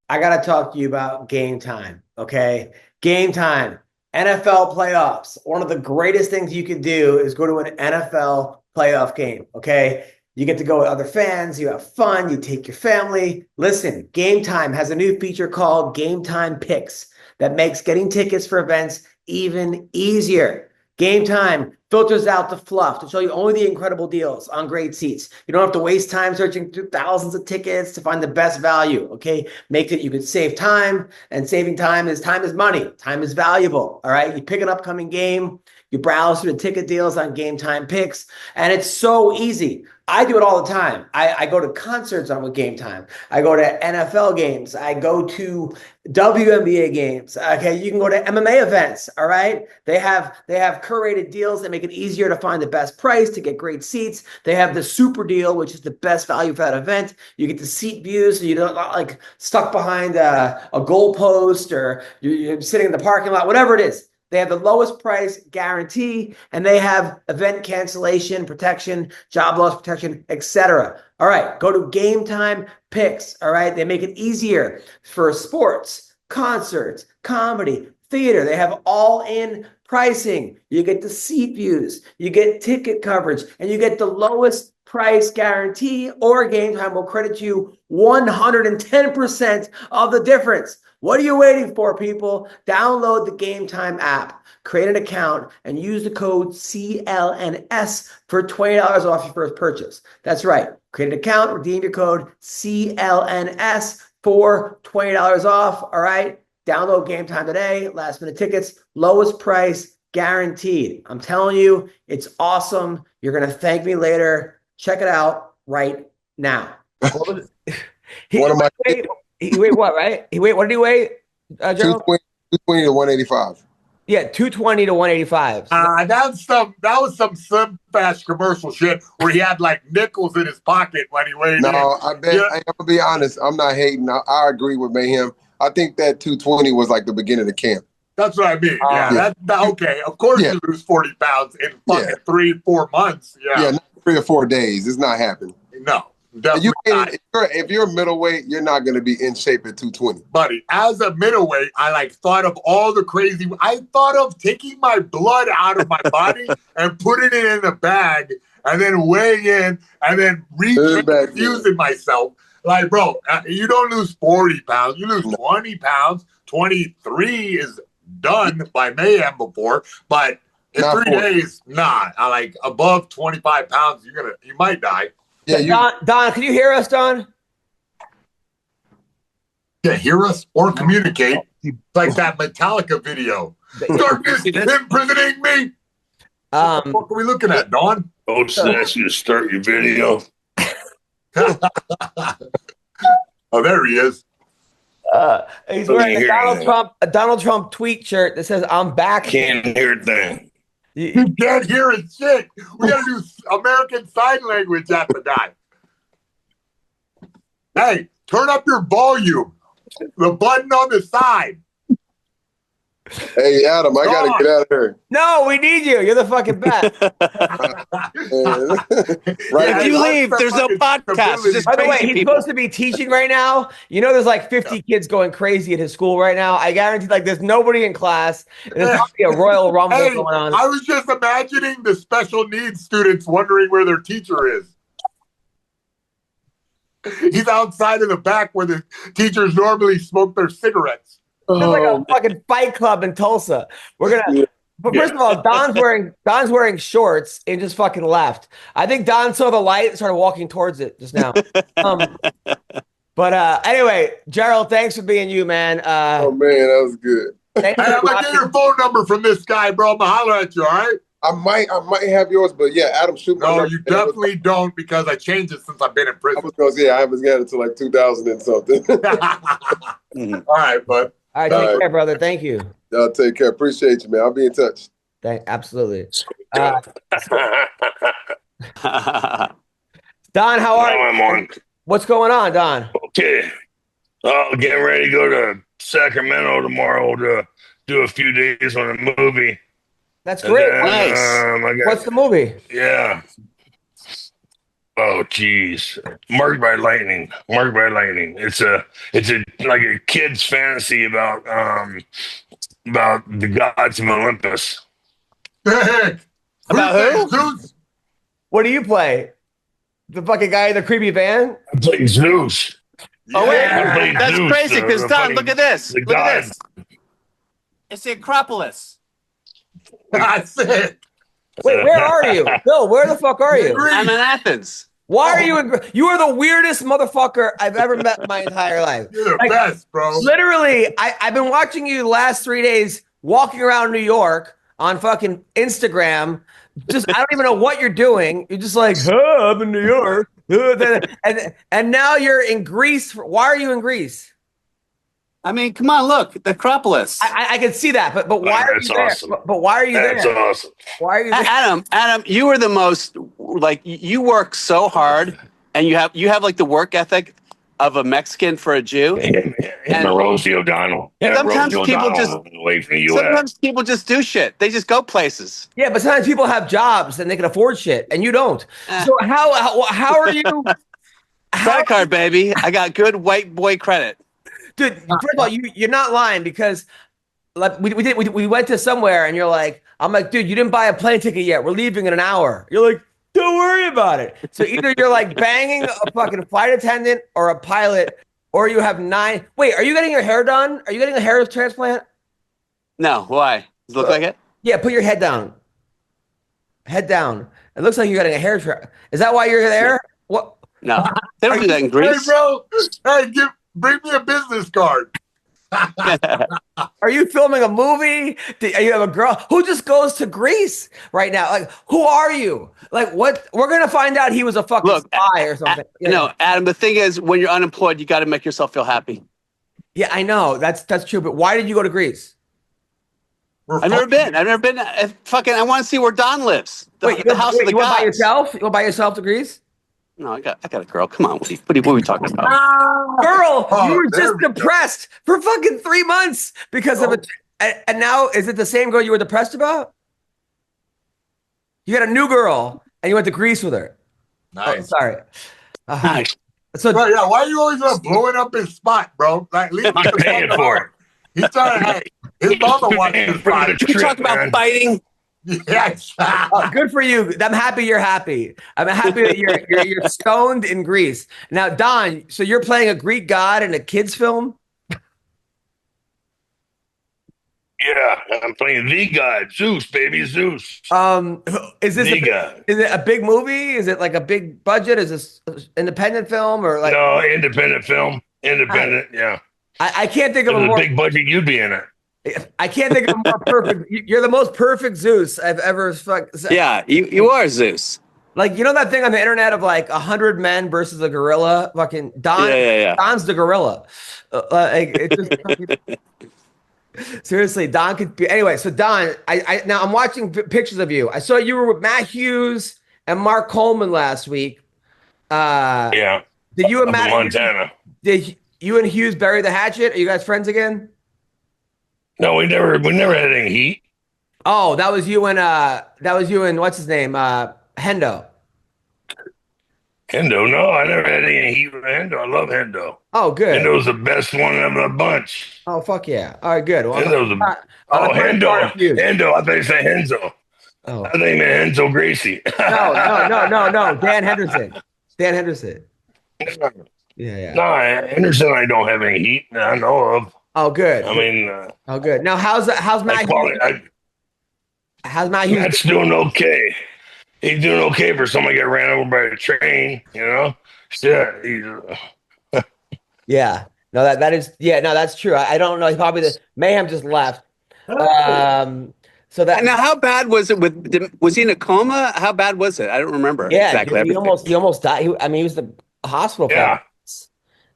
Speaker 7: I gotta talk to you about Game Time. Okay, Game Time. NFL playoffs. One of the greatest things you can do is go to an NFL playoff game. Okay. You get to go with other fans. You have fun. You take your family. Listen, Game Time has a new feature called Game Time Picks that makes getting tickets for events even easier. Game Time filters out the fluff to show you only the incredible deals on great seats. You don't have to waste time searching through thousands of tickets to find the best value, okay? Makes it you can save time, and saving time is money. Time is valuable, all right? You pick an upcoming game, you browse through the ticket deals on Game Time Picks, and it's so easy. I do it all the time. I go to concerts on with Game Time. I go to NFL games. I go to WNBA games. Okay, you can go to MMA events. All right, they have curated deals that make it easier to find the best price to get great seats. They have the super deal, which is the best value for that event. You get the seat views, so you don't like stuck behind a goalpost or you're sitting in the parking lot, whatever it is. They have the lowest price guarantee, and they have event cancellation protection, job loss protection, etc. All right, go to Game Time Picks. All right, they make it easier for sports, concerts, comedy, theater. They have all-in pricing. You get the seat views, you get ticket coverage, and you get the lowest price guarantee, or Game Time will credit you 110% of the difference. What are you waiting for, people? Download the Game Time app, create an account, and use the code CLNS for $20 off your first purchase. That's right. Create an account, redeem your code CLNS for $20 off. All right. Download Game Time today. Last minute tickets, lowest price guaranteed. I'm telling you, it's awesome. You're going to thank me later. Check it out right now.
Speaker 8: One of my
Speaker 7: He weighed what, right? What did he weigh, Gerald?
Speaker 8: 220 to 185.
Speaker 7: Yeah, 220 to 185.
Speaker 6: That was some Slim Fast commercial shit where he had like nickels in his pocket when he weighed in.
Speaker 8: I bet. Yeah. I'm gonna be honest. I'm not hating. I agree with Mayhem. I think that 220 was like the beginning of the camp.
Speaker 6: That's what I mean. Okay. Of course you lose 40 pounds in fucking 3-4 months. Yeah,
Speaker 8: not 3 or 4 days. It's not happening.
Speaker 6: No.
Speaker 8: If you're a middleweight, you're not going to be in shape at 220.
Speaker 6: Buddy, as a middleweight, I thought of all the crazy. I thought of taking my blood out of my body and putting it in a bag and then weighing in and then refusing myself. Like, bro, you don't lose 40 pounds. You lose 20 pounds. 23 is done by Mayhem before, but in not 3 days, I above 25 pounds, you might die.
Speaker 7: Yeah, Don, can you hear us, Don?
Speaker 6: Yeah, hear us or communicate. Like that Metallica video. Darkness imprisoning me. What the fuck are we looking at, Don?
Speaker 9: Don't ask you to start your video.
Speaker 6: Oh, there he is.
Speaker 7: He's wearing a Donald Trump tweet shirt that says, "I'm back."
Speaker 9: Can't hear a thing.
Speaker 6: You can't hear a shit. We got to do American Sign Language at the guy. Hey, turn up your volume. The button on the side.
Speaker 8: Hey, Adam, I got to get out of here.
Speaker 7: No, we need you. You're the fucking best.
Speaker 2: If you leave, there's no podcast.
Speaker 7: By the way, he's supposed to be teaching right now. You know, there's like 50 kids going crazy at his school right now. I guarantee, there's nobody in class. And there's probably a Royal Rumble going on.
Speaker 6: I was just imagining the special needs students wondering where their teacher is. He's outside in the back where the teachers normally smoke their cigarettes.
Speaker 7: It's like a fucking fight club in Tulsa. We're But first of all, Don's wearing shorts and just fucking left. I think Don saw the light and started walking towards it just now. But anyway, Gerald, thanks for being you, man.
Speaker 8: Oh man, that was good.
Speaker 6: Hey, I'm gonna get your phone number from this guy, bro. I'm gonna holler at you, all right?
Speaker 8: I might have yours, but yeah, Adam, shoot my
Speaker 6: No,
Speaker 8: number.
Speaker 6: you definitely don't because I changed it since I've been in prison.
Speaker 8: I haven't got it until like 2000 and something.
Speaker 6: All right, bud.
Speaker 7: All right, take care, brother. Thank you.
Speaker 8: Y'all take care. Appreciate you, man. I'll be in touch.
Speaker 7: Absolutely. Don, how are you?
Speaker 9: I'm on.
Speaker 7: What's going on, Don?
Speaker 9: Okay. Getting ready to go to Sacramento tomorrow to do a few days on a movie.
Speaker 7: That's great.
Speaker 2: Nice.
Speaker 7: What's the movie?
Speaker 9: Yeah. Oh, geez. Marked by Lightning. It's a like a kid's fantasy about the gods of Olympus.
Speaker 2: About who?
Speaker 7: What do you play? The fucking guy in the creepy van?
Speaker 9: I play Zeus.
Speaker 2: Oh, wait.
Speaker 9: Yeah.
Speaker 2: That's
Speaker 9: Zeus,
Speaker 2: crazy because, Don, look at this.
Speaker 9: the
Speaker 2: Look at
Speaker 9: god.
Speaker 2: this. It's the Acropolis.
Speaker 6: That's it.
Speaker 7: Wait, where are you? Bill, where the fuck are you?
Speaker 2: I'm in Athens.
Speaker 7: Why are you you are the weirdest motherfucker I've ever met in my entire life.
Speaker 6: You're the best, bro.
Speaker 7: Literally, I've been watching you the last 3 days walking around New York on fucking Instagram. Just I don't even know what you're doing. You're just like, I'm in New York. And now you're in Greece. Why are you in Greece?
Speaker 2: I mean, come on, look, the Acropolis.
Speaker 7: I can see that, but why are you there?
Speaker 9: Awesome.
Speaker 7: But why are you
Speaker 9: That's
Speaker 7: there?
Speaker 9: awesome.
Speaker 7: Why are you there?
Speaker 2: Adam, you are the most, like, you work so hard and you have like the work ethic of a Mexican for a Jew.
Speaker 9: Him and Rosie O'Donnell.
Speaker 2: Sometimes people just do shit. They just go places.
Speaker 7: Yeah, but sometimes people have jobs and they can afford shit, and you don't. So how are you?
Speaker 2: Credit card, baby. I got good white boy credit.
Speaker 7: Dude, first of all, you're not lying because like we went to somewhere and you're like, I'm like, dude, you didn't buy a plane ticket yet. We're leaving in an hour. You're like, don't worry about it. So either you're like banging a fucking flight attendant or a pilot, or you have 9. Wait, are you getting your hair done? Are you getting a hair transplant?
Speaker 2: No, why? Does it look like it?
Speaker 7: Yeah, put your head down. Head down. It looks like you're getting a hair transplant. Is that why you're there? What?
Speaker 2: No, they don't do that in
Speaker 6: Hey,
Speaker 2: Greece.
Speaker 6: bro. Hey, bring me a business card.
Speaker 7: Are you filming a movie? Do you have a girl who just goes to Greece right now? Like, who are you? Like, what? We're gonna find out he was a fucking spy or something.
Speaker 2: No, Adam. The thing is, when you're unemployed, you got to make yourself feel happy.
Speaker 7: Yeah, I know that's true. But why did you go to Greece?
Speaker 2: I've never been. I want to see where Don lives. The house of the
Speaker 7: you went by
Speaker 2: gods.
Speaker 7: yourself? You went by yourself to Greece?
Speaker 2: No, I got a girl. Come on, what are we talking about?
Speaker 7: Girl, you were just depressed for fucking 3 months because of it. And now, is it the same girl you were depressed about? You got a new girl and you went to Greece with her.
Speaker 6: Nice.
Speaker 7: Oh, sorry.
Speaker 2: Nice.
Speaker 7: So,
Speaker 6: bro, yeah, why are you always blowing up his spot, bro? Like, leave
Speaker 9: I'm paying for it.
Speaker 6: He's trying to, his mother wants his spot.
Speaker 2: You talk about fighting.
Speaker 6: Yes.
Speaker 7: good for you. I'm happy you're happy. I'm happy that you're stoned in Greece. Now, Don, so you're playing a Greek god in a kid's film?
Speaker 9: Yeah, I'm playing the god, Zeus, baby, Zeus.
Speaker 7: Is this is it a big movie? Is it like a big budget? Is this independent film or like?
Speaker 9: No, independent film. Independent, yeah.
Speaker 7: I can't think of
Speaker 9: If
Speaker 7: a
Speaker 9: it
Speaker 7: more
Speaker 9: was a big budget, you'd be in it.
Speaker 7: I can't think of a more perfect. You're the most perfect Zeus I've ever.
Speaker 2: Yeah, you are Zeus.
Speaker 7: Like, you know that thing on the internet of like 100 men versus a gorilla? Fucking Don.
Speaker 2: Yeah.
Speaker 7: Don's the gorilla. Seriously, Don could be. Anyway, so Don, I now I'm watching pictures of you. I saw you were with Matt Hughes and Mark Coleman last week.
Speaker 9: Yeah.
Speaker 7: Did you and Matt?
Speaker 9: Montana.
Speaker 7: Did you and Hughes bury the hatchet? Are you guys friends again?
Speaker 9: No, we never had any heat.
Speaker 7: Oh, that was you and what's his name? Hendo.
Speaker 9: Hendo, no, I never had any heat with Hendo. I love Hendo.
Speaker 7: Oh, good.
Speaker 9: Hendo's the best one of the bunch.
Speaker 7: Oh, fuck yeah. All right, good. Well,
Speaker 9: Hendo's Hendo. I thought you said Henzo.
Speaker 7: Oh.
Speaker 9: I think man Henzo Gracie.
Speaker 7: No. Dan Henderson. Yeah.
Speaker 9: No, Henderson, I don't have any heat that I know of.
Speaker 7: Oh, good.
Speaker 9: I mean,
Speaker 7: good. Now, how's Matt? How's Matt Hughes?
Speaker 9: Matt's doing okay. He's doing okay for somebody that got ran over by a train, you know? Shit.
Speaker 7: Yeah. No, that's true. I don't know. He probably Mayhem just left. So that
Speaker 2: now, how bad was it? Was he in a coma? How bad was it? I don't remember.
Speaker 7: Yeah,
Speaker 2: exactly.
Speaker 7: he almost died. He was the hospital.
Speaker 9: Yeah.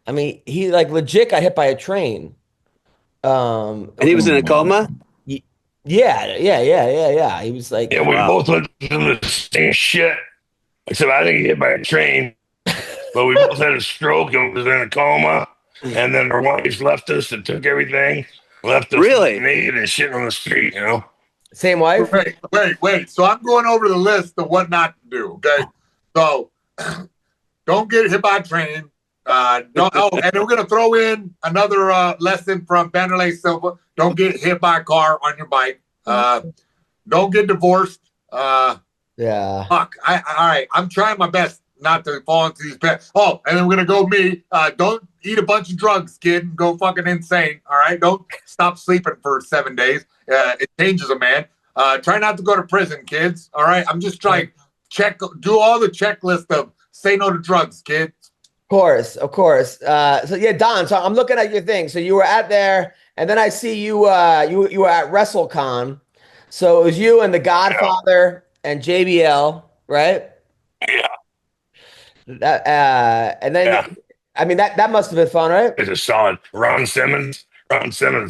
Speaker 7: I mean, he like legit got hit by a train.
Speaker 2: And he was in a coma.
Speaker 7: Yeah. He was like,
Speaker 9: yeah, we both went through the same shit. Except I didn't get hit by a train, but we both had a stroke and was in a coma. And then our wives left us and took everything, left us naked and shit on the street, you know?
Speaker 7: Same wife?
Speaker 6: Wait. So I'm going over the list of what not to do, okay? So don't get hit by a train. And we're going to throw in another lesson from Vanderlei Silva. Don't get hit by a car on your bike. Don't get divorced.
Speaker 7: Yeah.
Speaker 6: Fuck. All right. I'm trying my best not to fall into these bad. Oh, and then we're going to go me. Don't eat a bunch of drugs, kid, and go fucking insane. All right. Don't stop sleeping for 7 days. It changes a man. Try not to go to prison, kids. All right. I'm just trying do all the checklist of say no to drugs, kids.
Speaker 7: Of course. So yeah, Don. So I'm looking at your thing. So you were at there, and then I see you were at WrestleCon. So it was you and the Godfather and JBL, right?
Speaker 9: Yeah.
Speaker 7: And then I mean that must have been fun, right?
Speaker 9: It's a solid. Ron Simmons,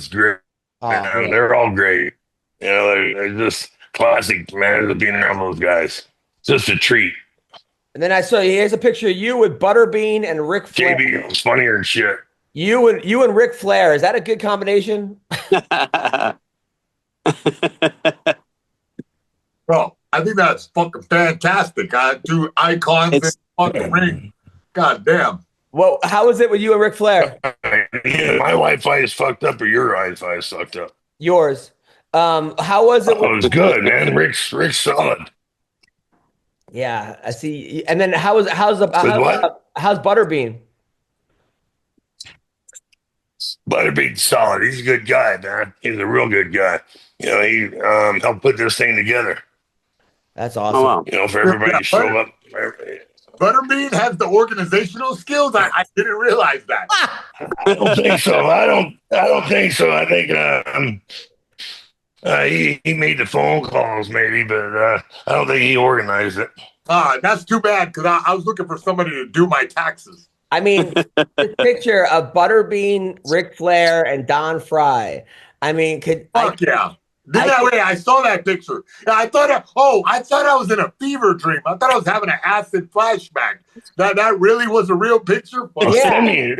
Speaker 9: great. Man, they're all great. You know, they're just classic, man. Being around those guys, just a treat.
Speaker 7: And then I saw here's a picture of you with Butterbean and Ric Flair.
Speaker 9: JB was funnier than shit.
Speaker 7: You and Ric Flair, is that a good combination?
Speaker 6: Bro, I think that's fucking fantastic. Two icons in the fucking ring. God damn.
Speaker 7: Well, how was it with you and Ric Flair?
Speaker 9: Yeah, my Wi-Fi is fucked up, or your Wi-Fi is fucked up.
Speaker 7: Yours. How was it?
Speaker 9: It was good, man. Rick's solid.
Speaker 7: Yeah, I see. And then how's Butterbean?
Speaker 9: Butterbean's solid. He's a good guy, man. He's a real good guy. You know, he helped put this thing together.
Speaker 7: That's awesome.
Speaker 2: Oh, wow.
Speaker 9: You know, for everybody to show up.
Speaker 6: Butterbean has the organizational skills. I didn't realize that.
Speaker 9: I don't think so. I don't think so. I think he made the phone calls, maybe, but I don't think he organized it.
Speaker 6: That's too bad because I was looking for somebody to do my taxes.
Speaker 7: I mean, this picture of Butterbean, Ric Flair, and Don Frye. I mean,
Speaker 6: yeah. I saw that picture. I thought I was in a fever dream. I thought I was having an acid flashback. That really was a real picture.
Speaker 9: Send me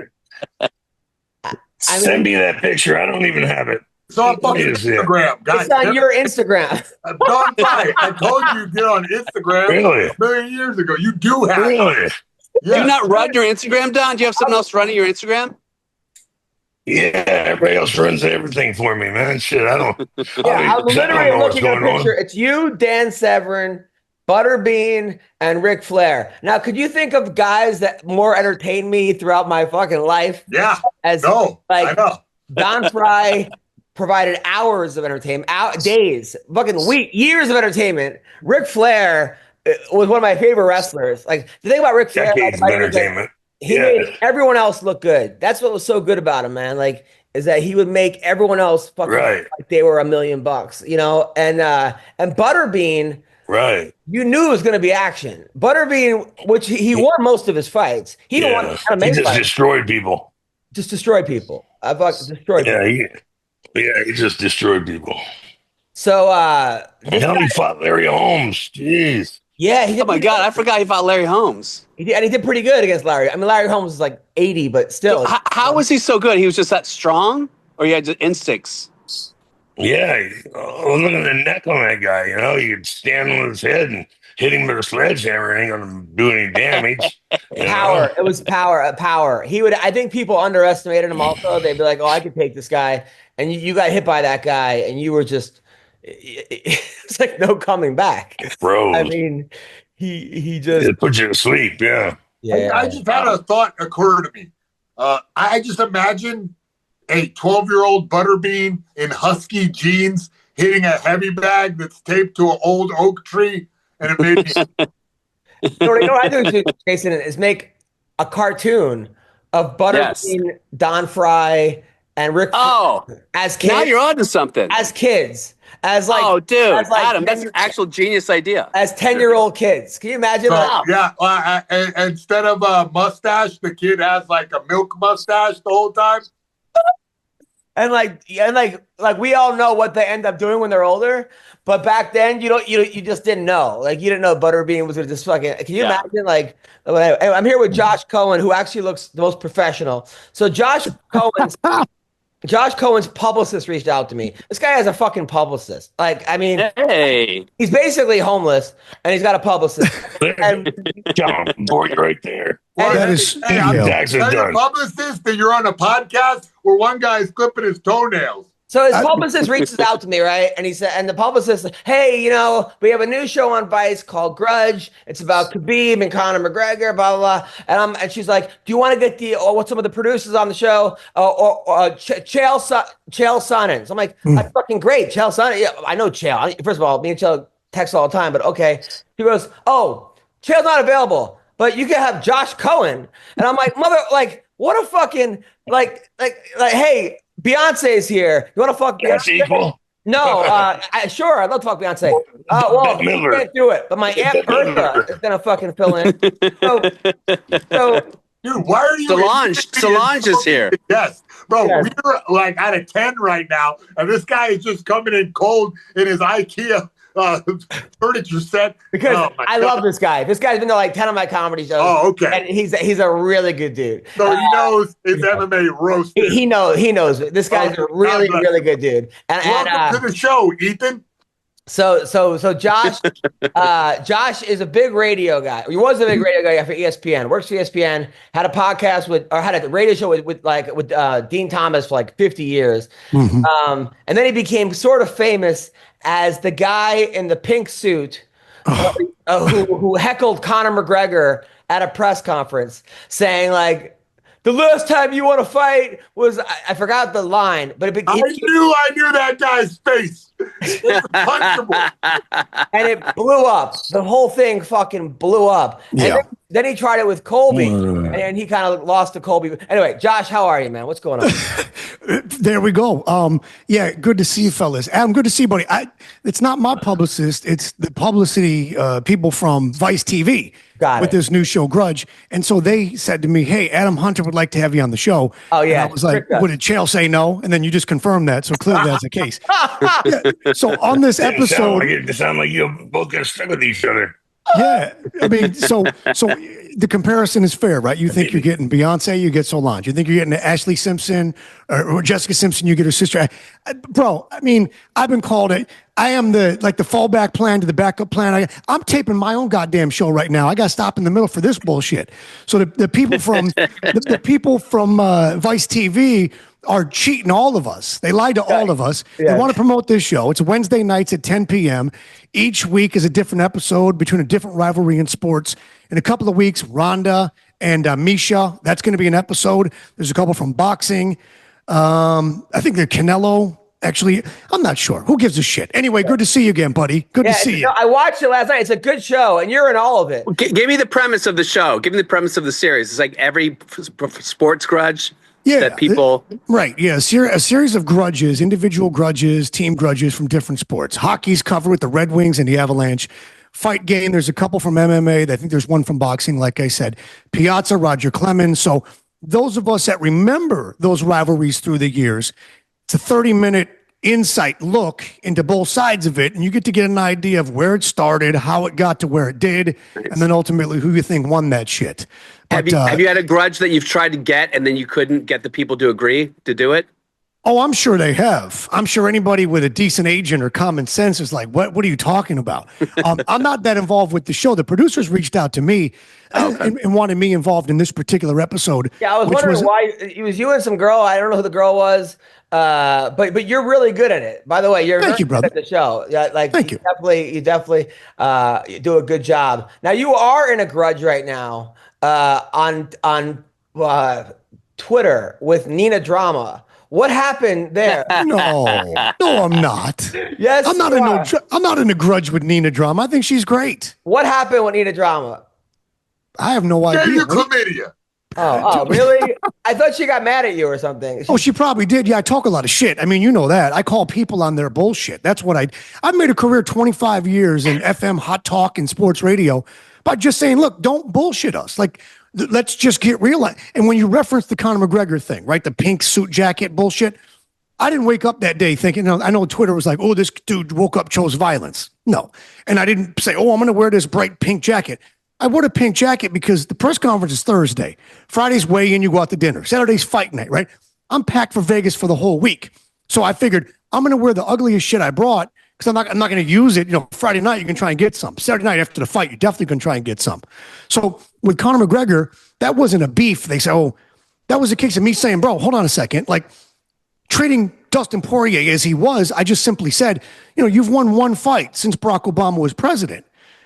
Speaker 9: that picture. I don't even have it.
Speaker 6: It's on fucking Instagram, guys.
Speaker 7: It's on your Instagram.
Speaker 6: Don Frye, I told you to get on Instagram a million years ago. You do have it.
Speaker 2: Do you not run your Instagram, Don? Do you have someone else running your Instagram?
Speaker 9: Yeah, everybody else runs everything for me, man. Shit, I don't.
Speaker 7: I'm literally looking at a picture. It's you, Dan Severn, Butterbean, and Ric Flair. Now, could you think of guys that more entertain me throughout my fucking life?
Speaker 6: Yeah. I know.
Speaker 7: Don Frye provided hours of entertainment, days, fucking years of entertainment. Ric Flair was one of my favorite wrestlers. Like the thing about Ric Flair,
Speaker 9: decades of entertainment.
Speaker 7: He made everyone else look good. That's what was so good about him, man. Like, is that he would make everyone else fucking like they were $1 million, you know? And Butterbean, you knew it was going to be action. Butterbean, which he won most of his fights. He didn't want to make fights.
Speaker 9: Destroyed people.
Speaker 7: Just destroyed people. I fucking destroyed people.
Speaker 9: He just destroyed people.
Speaker 7: So,
Speaker 9: he fought Larry Holmes. Jeez.
Speaker 7: Yeah, he did.
Speaker 2: Oh my God, I forgot he fought Larry Holmes.
Speaker 7: He did pretty good against Larry. I mean, Larry Holmes was like 80, but still.
Speaker 2: So how was he so good? He was just that strong, or he had just instincts?
Speaker 9: Yeah, look at the neck on that guy. You know, you could stand on his head and hit him with a sledgehammer. It ain't gonna do any damage.
Speaker 7: Power. It was power. He would. I think people underestimated him. Also, they'd be like, "Oh, I could take this guy," and you got hit by that guy, and you were just. It's like no coming back.
Speaker 9: Bro,
Speaker 7: I mean, he just
Speaker 9: it put you to sleep. Yeah.
Speaker 6: I just had a thought occur to me. I just imagine a 12-year-old Butterbean in husky jeans hitting a heavy bag that's taped to an old oak tree, and it made me.
Speaker 7: So you know what I do, Jason, is make a cartoon of Butterbean, Don Frye, and Rick as kids.
Speaker 2: Now you're onto something.
Speaker 7: As kids. As like,
Speaker 2: oh, dude,
Speaker 7: as like
Speaker 2: Adam, that's an actual genius idea.
Speaker 7: As 10-year-old kids. Can you imagine?
Speaker 6: Instead of a mustache, the kid has like a milk mustache the whole time.
Speaker 7: And like we all know what they end up doing when they're older, but back then you just didn't know. Like you didn't know Butterbean was gonna just fucking. Can you imagine? Like I'm here with Josh Cohen, who actually looks the most professional. So Josh Cohen's publicist reached out to me. This guy has a fucking publicist. Like, I mean, he's basically homeless, and he's got a publicist. And
Speaker 9: John, boy, right there.
Speaker 5: That is
Speaker 6: your publicist that you're on a podcast where one guy's clipping his toenails.
Speaker 7: So his publicist reaches out to me, right? And he said, and the publicist, hey, we have a new show on Vice called Grudge. It's about Khabib and Conor McGregor, blah, blah, blah. And she's like, do you want to get what some of the producers on the show, Chael Sonnen? So I'm like, that's fucking great. Chael Sonnen. Yeah, I know Chael. First of all, me and Chael text all the time, but okay. He goes, oh, Chael's not available, but you can have Josh Cohen. And I'm like, what a fucking, hey, Beyonce's here. You want to fuck
Speaker 9: That's
Speaker 7: Beyonce?
Speaker 9: equal.
Speaker 7: No, sure. I'd love to fuck Beyonce. Well, you can't do it. But my Aunt Bertha is gonna fucking fill in. So,
Speaker 6: dude, why are you?
Speaker 2: Solange is here.
Speaker 6: Yes, bro. Yes. We're like at a 10 right now, and this guy is just coming in cold in his IKEA furniture set.
Speaker 7: Because I love this guy. This guy's been to like 10 of my comedy shows.
Speaker 6: Oh, okay.
Speaker 7: And he's a really good dude.
Speaker 6: So he knows it's MMA roasted.
Speaker 7: He knows. This guy's a really good dude. And
Speaker 6: welcome to the show, Ethan.
Speaker 7: So Josh is a big radio guy. He was a big radio guy for ESPN. Works for ESPN. Had a podcast had a radio show with Dean Thomas for like 50 years. Mm-hmm. And then he became sort of famous as the guy in the pink suit who heckled Conor McGregor at a press conference, saying like, the last time you want to fight was, I forgot the line, but I
Speaker 6: knew that guy's face. It's punchable.
Speaker 7: And it blew up. The whole thing fucking blew up. Yeah. And then he tried it with Colby, and he kind of lost to Colby. Anyway, Josh, how are you, man? What's going on?
Speaker 1: There we go. Yeah, good to see you, fellas. Adam, good to see you, buddy. It's not my publicist. It's the publicity people from Vice TV. With this new show, Grudge. And so they said to me, hey, Adam Hunter would like to have you on the show.
Speaker 7: Oh, yeah.
Speaker 1: And I was like, what did Chael say no? And then you just confirmed that. So clearly that's the case. Yeah. So on this episode.
Speaker 9: It sounds like you both got stuck with each other.
Speaker 1: Yeah. I mean, so the comparison is fair, right? You think you're getting Beyonce, you get Solange. You think you're getting Ashley Simpson or Jessica Simpson, you get her sister. Bro, I mean, I've been called it. I am the fallback plan to the backup plan. I'm taping my own goddamn show right now. I got to stop in the middle for this bullshit. So the people from the people from Vice TV are cheating all of us. They lied to all of us. Yeah. They want to promote this show. It's Wednesday nights at 10 p.m. Each week is a different episode between a different rivalry in sports. In a couple of weeks, Rhonda and Misha, that's going to be an episode. There's a couple from boxing. I think they're Canelo. Actually, I'm not sure. Who gives a shit? Anyway, good to see you again, buddy. Good to see you.
Speaker 7: I watched it last night. It's a good show, and you're in all of it.
Speaker 2: Give me the premise of the show. Give me the premise of the series. It's like every sports grudge.
Speaker 1: Yeah,
Speaker 2: that people
Speaker 1: right. Yeah, a series of grudges, individual grudges, team grudges from different sports. Hockey's covered with the Red Wings and the Avalanche. Fight game. There's a couple from MMA. I think there's one from boxing. Like I said, Piazza, Roger Clemens. So those of us that remember those rivalries through the years, it's a 30-minute insight look into both sides of it, and you get to get an idea of where it started, how it got to where it did, and then ultimately who you think won that shit. But,
Speaker 2: have you had a grudge that you've tried to get and then you couldn't get the people to agree to do it?
Speaker 1: Oh, I'm sure they have. I'm sure anybody with a decent agent or common sense is like, what are you talking about? I'm not that involved with the show. The producers reached out to me and wanted me involved in this particular episode.
Speaker 7: Yeah, I was wondering why it was you and some girl. I don't know who the girl was. But you're really good at it. By the way, you're
Speaker 1: Thank you, brother.
Speaker 7: At the show. Yeah,
Speaker 1: Thank you.
Speaker 7: You definitely you do a good job. Now you are in a grudge right now on Twitter with Nina Drama. What happened there?
Speaker 1: No, I'm not.
Speaker 7: Yes,
Speaker 1: I'm not I'm not in a grudge with Nina drama. I think she's great.
Speaker 7: What happened with Nina drama?
Speaker 1: I have no
Speaker 6: Gave
Speaker 1: idea.
Speaker 6: you chlamydia.
Speaker 7: Oh, really? I thought she got mad at you or something.
Speaker 1: Oh, she probably did. Yeah, I talk a lot of shit. I mean, you know that. I call people on their bullshit. That's what I've made a career 25 years in FM hot talk and sports radio by just saying, look, don't bullshit us. Like, let's just get real. And when you reference the Conor McGregor thing, right, the pink suit jacket bullshit, I didn't wake up that day thinking, I know Twitter was like, oh, this dude woke up, chose violence. No. And I didn't say, oh, I'm going to wear this bright pink jacket. I wore the pink jacket because the press conference is Thursday. Friday's weigh-in, you go out to dinner. Saturday's fight night, right? I'm packed for Vegas for the whole week. So I figured I'm going to wear the ugliest shit I brought because I'm not going to use it. You know, Friday night, you can try and get some. Saturday night after the fight, you definitely can try and get some. So with Conor McGregor, that wasn't a beef. They say, oh, that was a case of me saying, bro, hold on a second. Like, treating Dustin Poirier as he was, I just simply said, you know, you've won one fight since Barack Obama was president.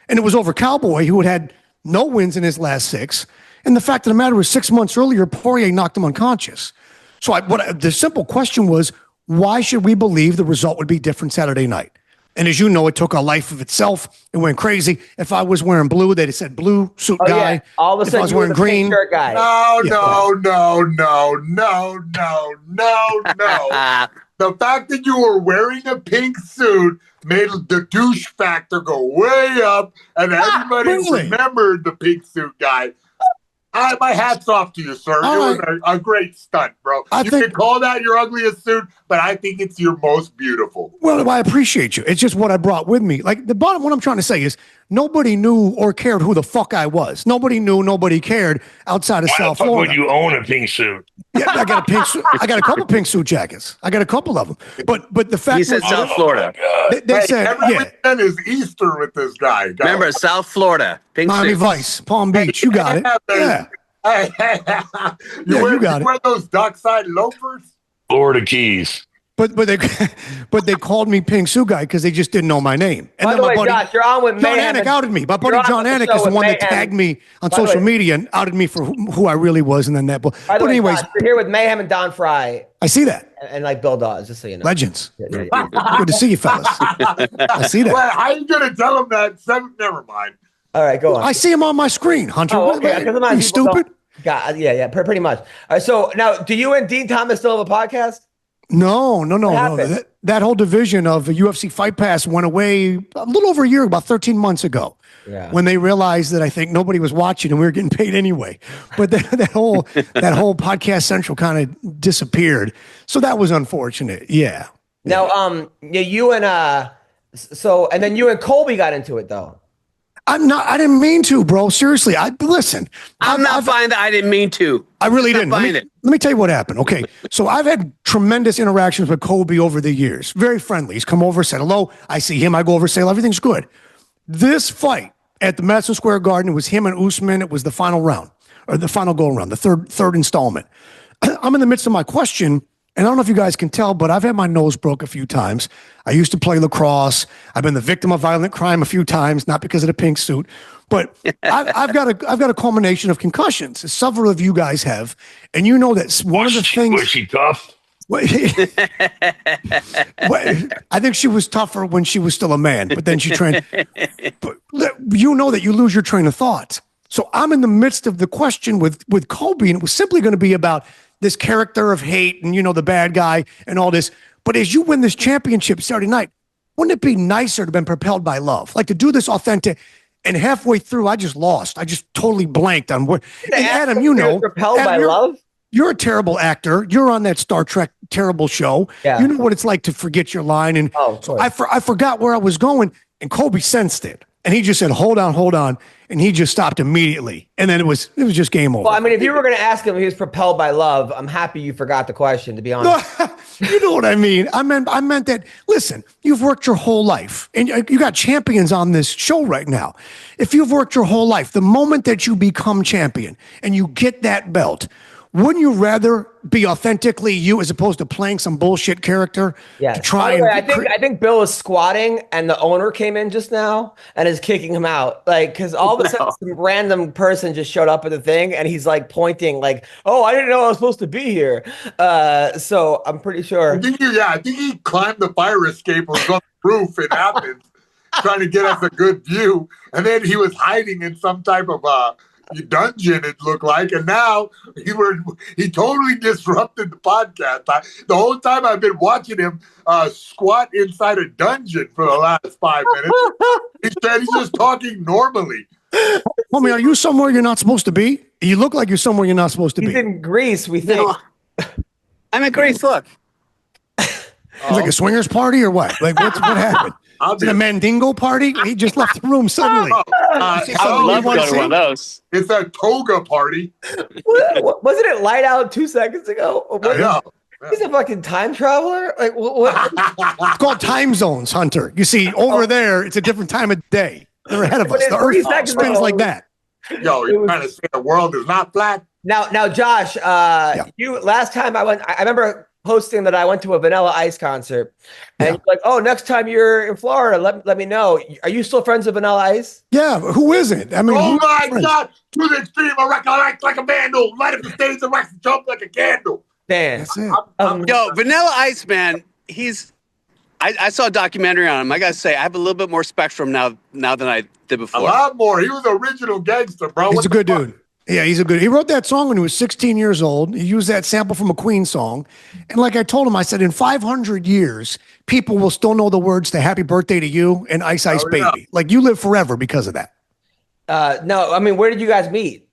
Speaker 1: And it was over Cowboy, who had no wins in his last 6. And the fact of the matter was 6 months earlier, Poirier knocked him unconscious. So the simple question was, why should we believe the result would be different Saturday night? And as you know, it took a life of itself. It went crazy. If I was wearing blue, they'd have said blue suit guy.
Speaker 7: Yeah. All of a sudden,
Speaker 1: if I was wearing green,
Speaker 7: shirt guy.
Speaker 6: No. The fact that you were wearing a pink suit made the douche factor go way up, and everybody remembered the pink suit guy. My hat's off to you, sir. It was a great stunt, bro. You can call that your ugliest suit, but I think it's your most beautiful.
Speaker 1: Well, I appreciate you. It's just what I brought with me. Like, what I'm trying to say is nobody knew or cared who the fuck I was. Nobody knew, nobody cared outside of South Florida.
Speaker 9: Why the fuck would you own a pink suit?
Speaker 1: Yeah, I got a pink suit. I got a couple pink suit jackets. I got a couple of them. But the fact
Speaker 2: he said South Florida.
Speaker 1: They said
Speaker 6: every weekend is Easter with this guy.
Speaker 2: Remember, South Florida, pink
Speaker 1: Miami
Speaker 2: suits.
Speaker 1: Vice, Palm Beach. You got it. Yeah.
Speaker 6: You
Speaker 1: got it.
Speaker 6: wear those dockside loafers?
Speaker 9: Florida Keys.
Speaker 1: But they called me Pink Suit Guy because they just didn't know my name. And
Speaker 7: By
Speaker 1: then
Speaker 7: the
Speaker 1: my
Speaker 7: way,
Speaker 1: buddy
Speaker 7: Josh, you're on with
Speaker 1: John
Speaker 7: Mayhem.
Speaker 1: Anik outed me. My buddy John Anik is the one that tagged me on social media and outed me for who I really was. And then that. But anyways,
Speaker 7: Josh, you're here with Mayhem and Don Frye.
Speaker 1: I see that.
Speaker 7: And like Bill Dawes, just so you know.
Speaker 1: Legends. Yeah. Good to see you, fellas. I see that.
Speaker 6: Well, how are you going to tell him that? Never mind.
Speaker 7: All right, go on.
Speaker 1: I see him on my screen, Hunter.
Speaker 7: Oh, okay.
Speaker 1: Are you stupid?
Speaker 7: Yeah, pretty much. All right, so now, do you and Dean Thomas still have a podcast?
Speaker 1: No. That whole division of UFC Fight Pass went away a little over a year, about 13 months ago, when they realized that I think nobody was watching and we were getting paid anyway. But that whole Podcast Central kind of disappeared. So that was unfortunate. Yeah.
Speaker 7: Now, you and and then you and Colby got into it though.
Speaker 1: I didn't mean to, bro. Seriously. Listen.
Speaker 2: I'm not buying that. I didn't mean to.
Speaker 1: I really didn't. Let me tell you what happened. Okay. So I've had tremendous interactions with Colby over the years. Very friendly. He's come over, said hello. I see him. I go over, say hello. Everything's good. This fight at the Madison Square Garden, it was him and Usman. It was the final round, or the final go around, the third installment. I'm in the midst of my question. And I don't know if you guys can tell, but I've had my nose broke a few times. I used to play lacrosse. I've been the victim of violent crime a few times, not because of the pink suit, but I've got a culmination of concussions, as several of you guys have. And you know that's one of the things.
Speaker 9: Was she tough?
Speaker 1: I think she was tougher when she was still a man, but then she trained. But you know that you lose your train of thought. So I'm in the midst of the question with Colby, and it was simply going to be about this character of hate and, the bad guy and all this. But as you win this championship Saturday night, wouldn't it be nicer to have been propelled by love? Like to do this authentic. And halfway through, I just lost. I just totally blanked on what. And Adam,
Speaker 7: propelled by love?
Speaker 1: You're a terrible actor. You're on that Star Trek terrible show. Yeah. You know what it's like to forget your line. And so I forgot where I was going. And Colby sensed it. And he just said, hold on. And he just stopped immediately. And then it was just game over.
Speaker 7: Well, I mean, if you were going to ask him if he was propelled by love, I'm happy you forgot the question, to be honest.
Speaker 1: You know what I mean? I meant that, listen, you've worked your whole life. And you got champions on this show right now. If you've worked your whole life, the moment that you become champion and you get that belt, wouldn't you rather be authentically you as opposed to playing some bullshit character?
Speaker 7: Yeah.
Speaker 1: To try
Speaker 7: I think Bill is squatting and the owner came in just now and is kicking him out. Like, because all of a sudden some random person just showed up at the thing and he's like pointing like, oh, I didn't know I was supposed to be here. So I'm pretty sure.
Speaker 6: I think he climbed the fire escape or was on the roof in Athens trying to get us a good view. And then he was hiding in some type of dungeon, it looked like, and now he totally disrupted the podcast. The whole time I've been watching him squat inside a dungeon for the last 5 minutes. He said he's just talking normally.
Speaker 1: Homie, are you somewhere you're not supposed to be? You look like you're somewhere you're not supposed to be.
Speaker 7: He's in Greece, we think.
Speaker 2: No, I'm in Greece. Look,
Speaker 1: it's like a swingers party or what? Like what happened? Is it a Mandingo party? He just left the room suddenly.
Speaker 2: I would love to go to one of those.
Speaker 6: It's a toga party.
Speaker 7: Wasn't it light out 2 seconds ago?
Speaker 6: Yeah.
Speaker 7: He's a fucking time traveler? Like what?
Speaker 1: It's called time zones, Hunter. You see, over there, it's a different time of day. They're ahead of us. The Earth spins like that.
Speaker 6: Yo, you're trying to say the world is not flat?
Speaker 7: Now, Josh, you last time I remember posting that I went to a Vanilla Ice concert, and you're like, "Oh, next time you're in Florida, let me know." Are you still friends with Vanilla Ice?
Speaker 1: Yeah, who isn't? I mean,
Speaker 6: oh my God! To the extreme, I recollect like a vandal, light up the stage and wax jump like a candle.
Speaker 7: Damn,
Speaker 1: that's it.
Speaker 2: Yo, Vanilla Ice, man, I saw a documentary on him. I gotta say, I have a little bit more spectrum now than I did before.
Speaker 6: A lot more. He was an original gangster, bro.
Speaker 1: He's a good dude. Yeah, he's a good. He wrote that song when he was 16 years old. He used that sample from a Queen song. And like I told him, I said, in 500 years, people will still know the words to Happy Birthday to You and Ice Ice Baby. Yeah. Like you live forever because of that.
Speaker 7: No, I mean, where did you guys meet?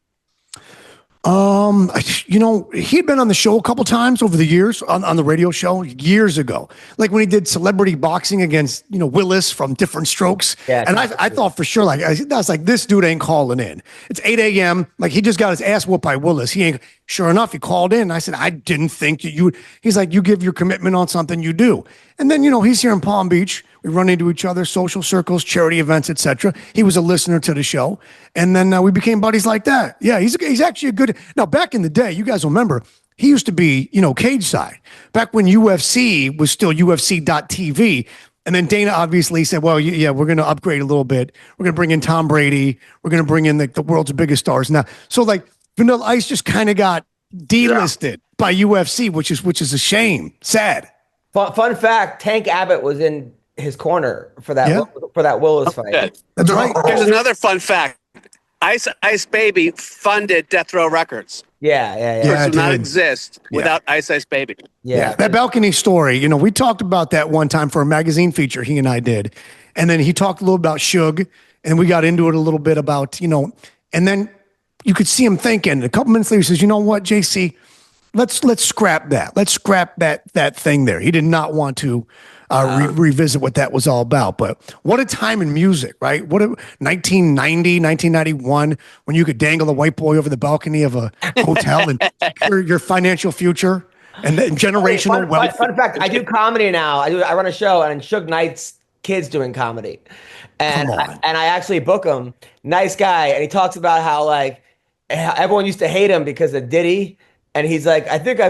Speaker 1: He'd been on the show a couple times over the years on the radio show years ago. Like when he did celebrity boxing against, Willis from Different Strokes. Yeah, and I thought for sure, I was like, this dude ain't calling in. It's 8 a.m. Like he just got his ass whooped by Willis. He ain't, sure enough, he called in. I said, I didn't think that you, he's like, you give your commitment on something you do. And then, he's here in Palm Beach. We run into each other, social circles, charity events, etc. He was a listener to the show. And then we became buddies like that. Yeah, he's actually a good. Now, back in the day, you guys remember, he used to be, cage side. Back when UFC was still UFC.tv. And then Dana obviously said, well, yeah, we're going to upgrade a little bit. We're going to bring in Tom Brady. We're going to bring in the world's biggest stars now. So like Vanilla Ice just kind of got delisted by UFC, which is a shame. Sad.
Speaker 7: Fun fact, Tank Abbott was in his corner for that Willis fight.
Speaker 2: Okay.
Speaker 1: That's right.
Speaker 2: Here's another fun fact. Ice Baby funded Death Row Records.
Speaker 7: Yeah.
Speaker 2: Which would not exist without Ice Baby.
Speaker 1: Yeah. That balcony story, we talked about that one time for a magazine feature he and I did. And then he talked a little about Suge, and we got into it a little bit about, and then you could see him thinking. A couple minutes later, he says, you know what, JC, let's scrap that. Let's scrap that thing there. He did not want to revisit what that was all about. But what a time in music, right? What a 1990, 1991, when you could dangle a white boy over the balcony of a hotel and your financial future and generational wealth.
Speaker 7: Fun fact, I do comedy now. I run a show, and Suge Knight's kids doing comedy. And I actually book him. Nice guy. And he talks about how everyone used to hate him because of Diddy. And he's like, I think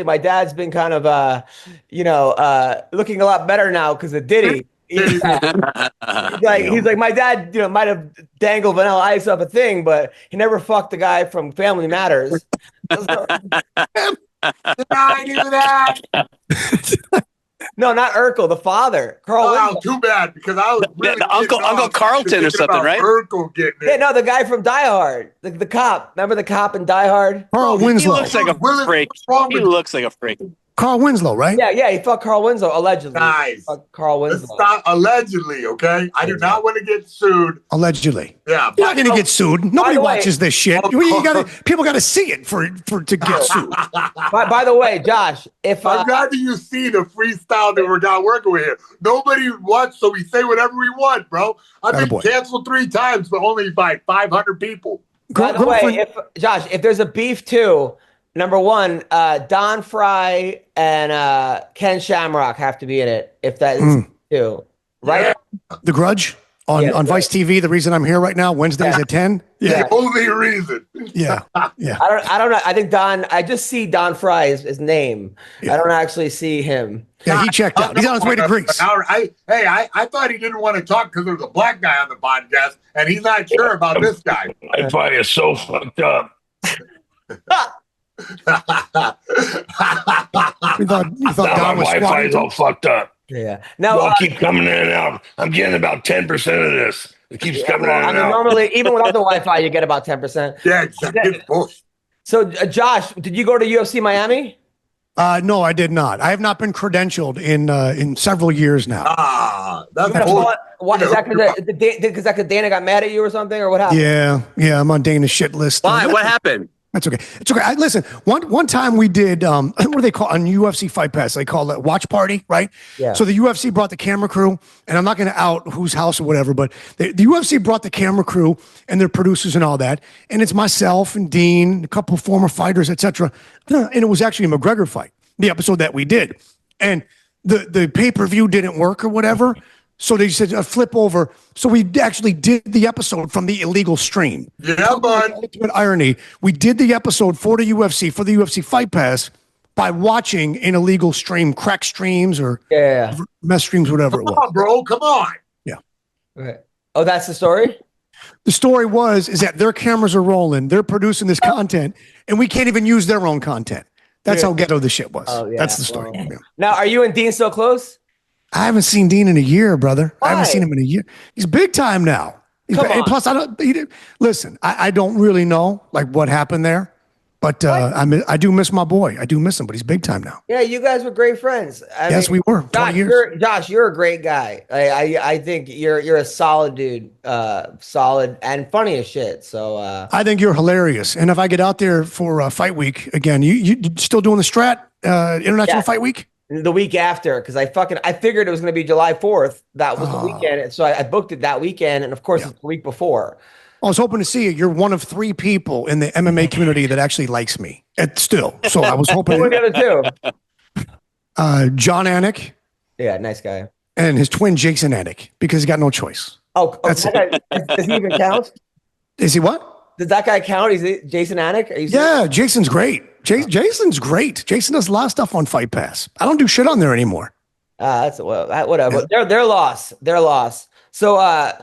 Speaker 7: my dad's been kind of, looking a lot better now because of Diddy. He's like, my dad, might have dangled Vanilla Ice up a thing, but he never fucked the guy from Family Matters.
Speaker 6: Did I do that?
Speaker 7: No, not Urkel, the father, Carl.
Speaker 6: Oh, too bad, because I was really
Speaker 2: the Uncle Carlton or something, right?
Speaker 6: Urkel getting it.
Speaker 7: Yeah, no, the guy from Die Hard, the cop. Remember the cop in Die Hard?
Speaker 1: Carl Winslow.
Speaker 2: He looks like a freak. He looks like a freak.
Speaker 1: Carl Winslow, right?
Speaker 7: Yeah, he fucked Carl Winslow, allegedly.
Speaker 6: Nice.
Speaker 7: Carl Winslow.
Speaker 6: Stop, allegedly, okay? I do not want to get sued.
Speaker 1: Allegedly.
Speaker 6: Yeah.
Speaker 1: You're not going to get sued. Nobody watches this shit. People got to see it to get sued.
Speaker 7: By the way, Josh,
Speaker 6: I'd rather you see the freestyle that we're not working with here. Nobody watched, so we say whatever we want, bro. I've been canceled 3 times, but only by 500 people.
Speaker 7: By the way, if there's a beef too, number one, Don Frye and Ken Shamrock have to be in it. If that is too, right?
Speaker 1: The Grudge on Vice TV. The reason I'm here right now, Wednesdays at 10. Yeah.
Speaker 6: The only reason.
Speaker 1: Yeah. Yeah.
Speaker 7: I don't know. I think Don. I just see Don Frye his name.
Speaker 1: Yeah.
Speaker 7: I don't actually see him.
Speaker 1: Yeah, he checked out. He's on his way to Greece.
Speaker 6: I thought he didn't want to talk because there's a black guy on the podcast, and he's not sure about this guy.
Speaker 9: Wi-Fi is so fucked up.
Speaker 1: You thought
Speaker 9: Now
Speaker 1: Don
Speaker 9: my
Speaker 1: was
Speaker 9: Wi-Fi
Speaker 1: squatting.
Speaker 9: is all fucked up.
Speaker 7: Yeah. Now
Speaker 9: Y'all keep coming in and out. I'm getting about 10% of this. It keeps coming in
Speaker 7: I
Speaker 9: and
Speaker 7: mean,
Speaker 9: out.
Speaker 7: normally, even without the Wi-Fi, you get about 10%.
Speaker 6: Yeah, exactly.
Speaker 7: So, Josh, did you go to UFC Miami?
Speaker 1: No, I did not. I have not been credentialed in several years now.
Speaker 6: That's
Speaker 7: What is that? Because Dana got mad at you or something, or what happened?
Speaker 1: Yeah, I'm on Dana's shit list.
Speaker 2: Why? What happened?
Speaker 1: That's okay. It's okay. Listen, one time we did what do they call on UFC Fight Pass? They call it watch party, right?
Speaker 7: Yeah.
Speaker 1: So the UFC brought the camera crew, and I'm not going to out whose house or whatever, but the UFC brought the camera crew and their producers and all that, and it's myself and Dean, a couple of former fighters, etc. And it was actually a McGregor fight, the episode that we did, and the pay-per-view didn't work or whatever. So they said, flip over. So we actually did the episode from the illegal stream.
Speaker 6: Yeah, bud.
Speaker 1: Ultimate irony. We did the episode for the UFC Fight Pass by watching an illegal stream, crack streams or mess streams, whatever it was.
Speaker 6: Come on, bro. Come on.
Speaker 1: Yeah.
Speaker 7: Okay. Oh, that's the story?
Speaker 1: The story is that their cameras are rolling. They're producing this content, and we can't even use their own content. That's how ghetto the shit was.
Speaker 7: Oh, yeah.
Speaker 1: That's the story.
Speaker 7: Well,
Speaker 1: Yeah.
Speaker 7: Now, are you and Dean still close?
Speaker 1: I haven't seen Dean in a year, brother.
Speaker 7: Why?
Speaker 1: I haven't seen him in a year. He's big time now. And plus, listen, I don't really know like what happened there, but I do miss my boy. I do miss him, but he's big time now.
Speaker 7: Yeah, you guys were great friends.
Speaker 1: Yes, we were. 20 years.
Speaker 7: Josh, you're a great guy. I think you're a solid dude, solid and funny as shit. So
Speaker 1: I think you're hilarious. And if I get out there for Fight Week again, you still doing the Strat International Fight Week?
Speaker 7: The week after, because I figured it was going to be July 4th. That was the weekend. And so I booked it that weekend. And of course, it's the week before.
Speaker 1: I was hoping to see you. You're one of 3 people in the MMA community that actually likes me. Still. So I was hoping.
Speaker 7: Who were the other
Speaker 1: 2? John Anik.
Speaker 7: Yeah, nice guy.
Speaker 1: And his twin, Jason Anik, because he got no choice.
Speaker 7: Oh, does he even count?
Speaker 1: Is he what?
Speaker 7: Does that guy count? Is it Jason Anik?
Speaker 1: Yeah, Jason's great. Jason's great. Jason does a lot of stuff on Fight Pass. I don't do shit on there anymore.
Speaker 7: That's whatever. They're lost. They're lost. So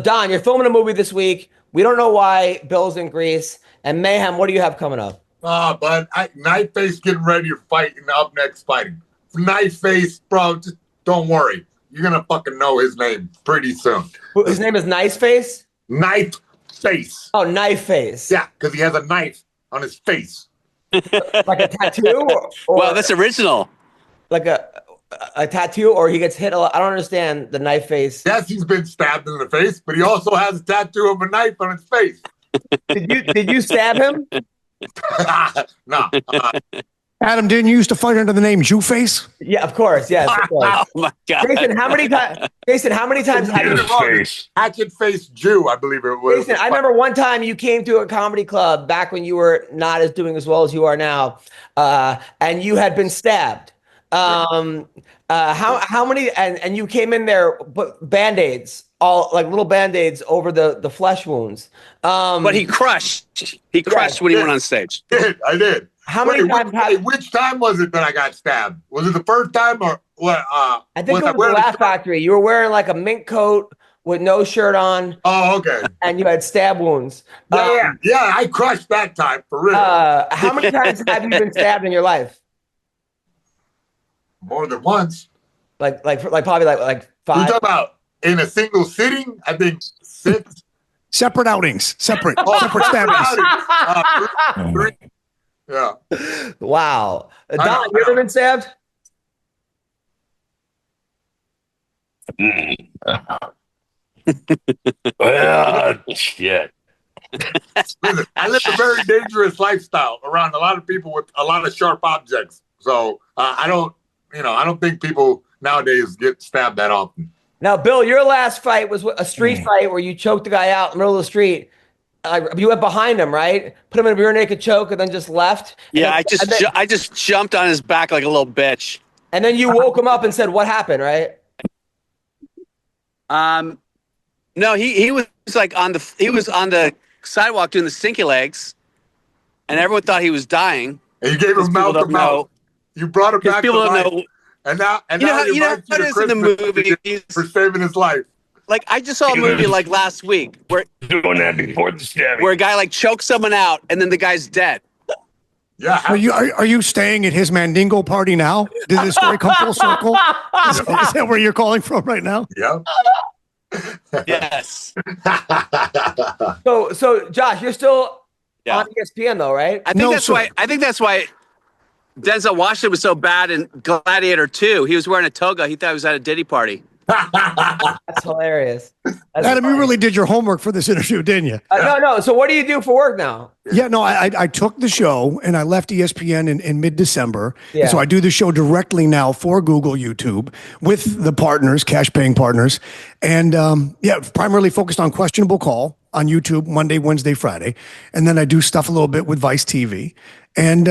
Speaker 7: Don, you're filming a movie this week. We don't know why. Bill's in Greece. And Mayhem, what do you have coming up?
Speaker 6: Bud, Knife Face getting ready to fight and up next fighting. Knife Face, bro, just don't worry. You're gonna fucking know his name pretty soon.
Speaker 7: His name is Nice Face?
Speaker 6: Knife Face.
Speaker 7: Oh, Knife Face.
Speaker 6: Yeah, because he has a knife on his face.
Speaker 7: Like a tattoo? Or
Speaker 2: Well, that's original.
Speaker 7: Like a tattoo, or he gets hit a lot. I don't understand the Knife Face.
Speaker 6: Yes, he's been stabbed in the face, but he also has a tattoo of a knife on his face.
Speaker 7: Did you stab him?
Speaker 6: No.
Speaker 1: Adam, didn't you used to fight under the name Jew Face?
Speaker 7: Yeah, of course. Yes. Of course.
Speaker 2: Oh my god.
Speaker 7: Jason, how many times have you
Speaker 6: Hatchet Face Jew, I believe it was.
Speaker 7: Jason, I remember one time you came to a comedy club back when you were not doing as well as you are now, and you had been stabbed. How many? And you came in there, put Band-Aids, all like little Band-Aids over the flesh wounds.
Speaker 2: But he crushed. He crushed when he went on stage.
Speaker 6: I did.
Speaker 7: How many times?
Speaker 6: Which time was it that I got stabbed? Was it the first time or what?
Speaker 7: I think it was the Laugh Factory. You were wearing like a mink coat with no shirt on.
Speaker 6: Oh, okay.
Speaker 7: And you had stab wounds.
Speaker 6: Yeah, I crushed that time for real.
Speaker 7: How many times have you been stabbed in your life?
Speaker 6: More than once.
Speaker 7: Like probably like 5.
Speaker 6: You talking about in a single sitting? I think 6.
Speaker 1: Separate outings. Separate stabbings.
Speaker 6: 3. Yeah.
Speaker 7: Wow. Don, you ever been stabbed?
Speaker 9: Well, shit.
Speaker 6: Listen, I live a very dangerous lifestyle around a lot of people with a lot of sharp objects. So I don't think people nowadays get stabbed that often.
Speaker 7: Now, Bill, your last fight was a street fight where you choked the guy out in the middle of the street. You went behind him, right? Put him in a rear naked choke and then just left.
Speaker 2: Yeah, I just jumped on his back like a little bitch.
Speaker 7: And then you woke him up and said, "What happened?" Right?
Speaker 2: No, he was like on the sidewalk doing the stinky legs, and everyone thought he was dying.
Speaker 6: And you gave him mouth to mouth. You brought him back to life. And now
Speaker 2: you know how it is in the movie
Speaker 6: for saving his life.
Speaker 2: Like I just saw a movie like last week where
Speaker 9: doing that before the stabbing,
Speaker 2: where a guy like chokes someone out and then the guy's dead.
Speaker 6: Yeah.
Speaker 1: Are you staying at his Mandingo party now? Did this story come full circle? Is that where you're calling from right now?
Speaker 6: Yeah.
Speaker 2: Yes.
Speaker 7: So Josh, you're still on ESPN though, right?
Speaker 2: I think that's why Denzel Washington was so bad in Gladiator 2. He was wearing a toga. He thought he was at a Diddy party.
Speaker 7: That's hilarious.
Speaker 1: Adam, you really did your homework for this interview, didn't you?
Speaker 7: No. So what do you do for work now?
Speaker 1: Yeah, no, I took the show and I left ESPN in mid-December.
Speaker 7: Yeah.
Speaker 1: And so I do the show directly now for Google YouTube with the partners, cash-paying partners. And primarily focused on Questionable Call on YouTube Monday, Wednesday, Friday. And then I do stuff a little bit with Vice TV. And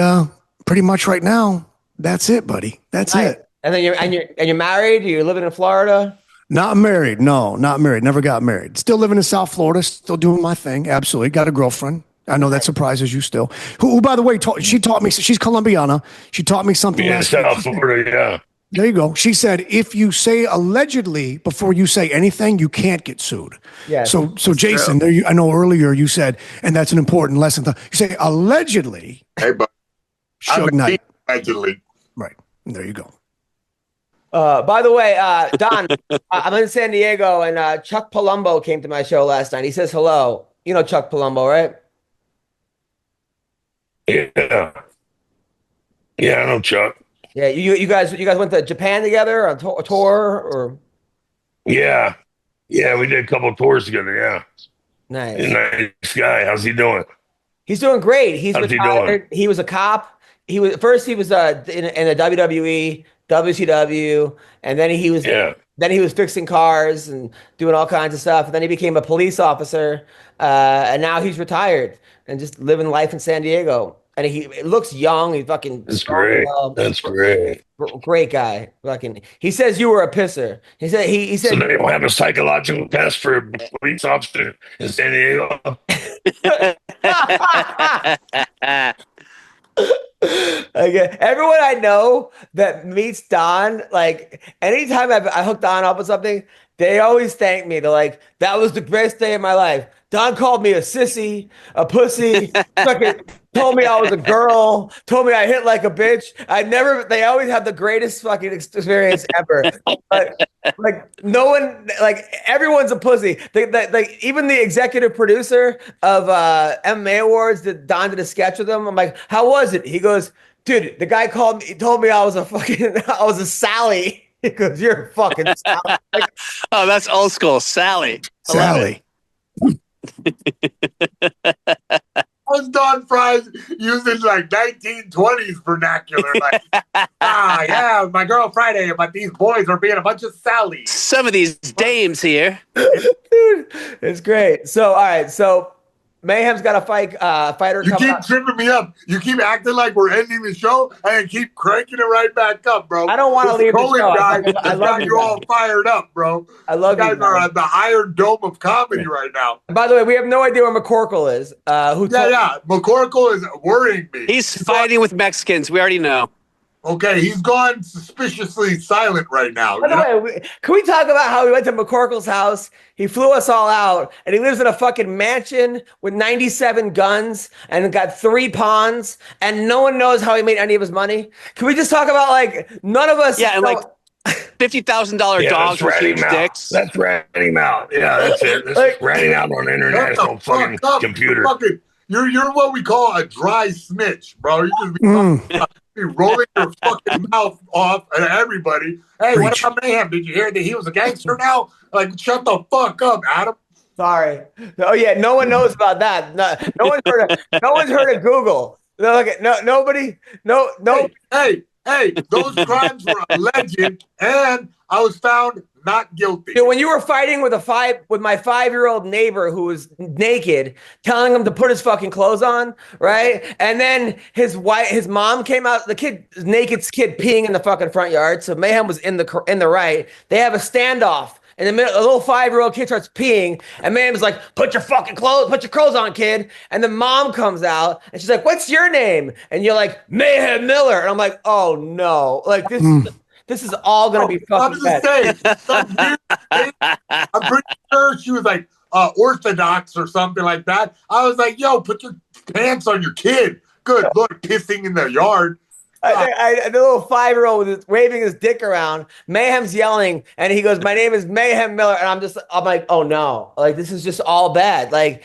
Speaker 1: pretty much right now, that's it, buddy. That's it.
Speaker 7: And then you're married? You're living in Florida?
Speaker 1: Not married. No, not married. Never got married. Still living in South Florida. Still doing my thing. Absolutely. Got a girlfriend. I know that surprises you still. Who by the way, she taught me. She's Colombiana. She taught me something.
Speaker 9: Yeah, South Florida. Yeah.
Speaker 1: There you go. She said, if you say allegedly before you say anything, you can't get sued.
Speaker 7: Yeah.
Speaker 1: So Jason, there I know earlier you said, and that's an important lesson. You say allegedly.
Speaker 6: Hey, but
Speaker 1: Suge Knight.
Speaker 6: Allegedly.
Speaker 1: Right. There you go.
Speaker 7: By the way, Don, I'm in San Diego, and Chuck Palumbo came to my show last night. He says hello. You know Chuck Palumbo, right?
Speaker 9: Yeah. Yeah, I know Chuck.
Speaker 7: Yeah, you guys went to Japan together on a tour, or?
Speaker 9: Yeah, we did a couple of tours together. Yeah,
Speaker 7: nice.
Speaker 9: He's a nice guy. How's he doing?
Speaker 7: He's doing great. He's
Speaker 9: How's
Speaker 7: retired. He was a cop. He was in the WWE, WCW, and then he was fixing cars and doing all kinds of stuff. And then he became a police officer, and now he's retired and just living life in San Diego. And he looks young. He's fucking.
Speaker 9: That's great. That's great.
Speaker 7: Great guy. Fucking. He says you were a pisser. He said.
Speaker 9: So they don't have a psychological test for a police officer in San Diego.
Speaker 7: Okay. Everyone I know that meets Don, like anytime I hook Don up with something, they always thank me. They're like, "That was the best day of my life." Don called me a sissy, a pussy, fucking told me I was a girl, told me I hit like a bitch. They always have the greatest fucking experience ever. Like no one, like everyone's a pussy. Like even the executive producer of MMA Awards, Don did a sketch with him. I'm like, how was it? He goes, dude, the guy called me, he told me I was a Sally. He goes, you're a fucking Sally. Like,
Speaker 2: oh, that's old school. Sally.
Speaker 6: How's Don Frye using like 1920s vernacular? Like, yeah, my girl Friday, but these boys are being a bunch of Sallys.
Speaker 2: Some of these dames here.
Speaker 7: Dude, it's great. So, all right. So, Mayhem's got a fighter
Speaker 6: You
Speaker 7: coming
Speaker 6: keep
Speaker 7: up.
Speaker 6: tripping me up. You keep acting like we're ending the show, and keep cranking it right back up, bro.
Speaker 7: I don't want to leave the show. I love
Speaker 6: you all fired up, bro.
Speaker 7: I love you.
Speaker 6: You guys are at the Iron Dome of comedy right now.
Speaker 7: By the way, we have no idea where McCorkle is.
Speaker 6: McCorkle is worrying me.
Speaker 2: He's fighting with Mexicans. We already know.
Speaker 6: Okay, he's gone suspiciously silent right now.
Speaker 7: By the way, can we talk about how we went to McCorkle's house? He flew us all out, and he lives in a fucking mansion with 97 guns and got 3 ponds, and no one knows how he made any of his money. Can we just talk about, like, none of us...
Speaker 2: Yeah, and like $50,000 dogs with huge dicks.
Speaker 9: That's ratting him out. Yeah, that's it. That's ratting out on an international fucking computer.
Speaker 6: You're what we call a dry snitch, bro. You just be rolling your fucking mouth off at everybody. Hey, what about Mayhem? Did you hear that he was a gangster now? Like, shut the fuck up, Adam.
Speaker 7: Sorry. Oh yeah, no one knows about that. No one's heard of Google. Nobody. Hey,
Speaker 6: those crimes were alleged, and I was found not guilty.
Speaker 7: Dude, when you were fighting with my 5-year-old neighbor who was naked, telling him to put his fucking clothes on, right? And then his mom came out, naked kid peeing in the fucking front yard. So Mayhem was in the right. They have a standoff In the middle, a little 5-year-old kid starts peeing, and Mayhem's like, put your clothes on, kid. And the mom comes out, and she's like, what's your name? And you're like, Mayhem Miller. And I'm like, oh no, like this is all gonna be fucking bad.
Speaker 6: I'm pretty sure she was like Orthodox or something like that. I was like, yo, put your pants on your kid. Good Lord, pissing in the yard.
Speaker 7: The little 5-year-old waving his dick around. Mayhem's yelling, and he goes, my name is Mayhem Miller. And I'm like, oh no, like this is just all bad. Like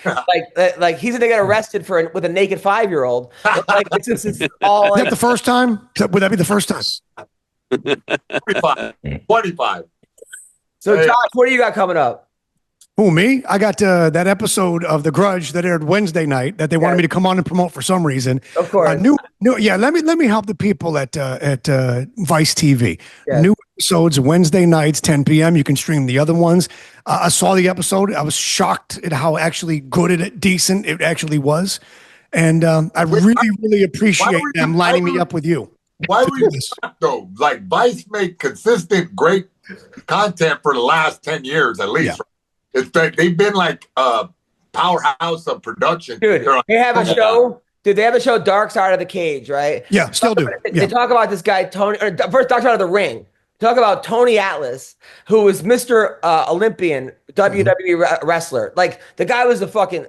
Speaker 7: he's gonna get arrested with a naked 5-year-old. Like this is all.
Speaker 1: Is that the first time? Would that be the first time?
Speaker 6: 25.
Speaker 7: So Josh, what do you got coming up?
Speaker 1: Who, me? I got that episode of The Grudge that aired Wednesday night that they wanted me to come on and promote for some reason.
Speaker 7: Of course.
Speaker 1: Yeah. Let me help the people at Vice TV. Yes. New episodes Wednesday nights, 10 p.m. You can stream the other ones. I saw the episode. I was shocked at how actually decent it actually was, and I really appreciate them lining me up with you.
Speaker 6: Why were you shocked though? Like Vice make consistent great content for the last 10 years at least. Yeah. It's like they've been like a powerhouse of production.
Speaker 7: Dude, they have a show. Dude, they have a show, Dark Side of the Cage, right?
Speaker 1: Yeah, still do.
Speaker 7: They talk about this guy, Tony. First, Dark Side of the Ring. Talk about Tony Atlas, who was Mr. Olympian WWE wrestler. Like the guy was the fucking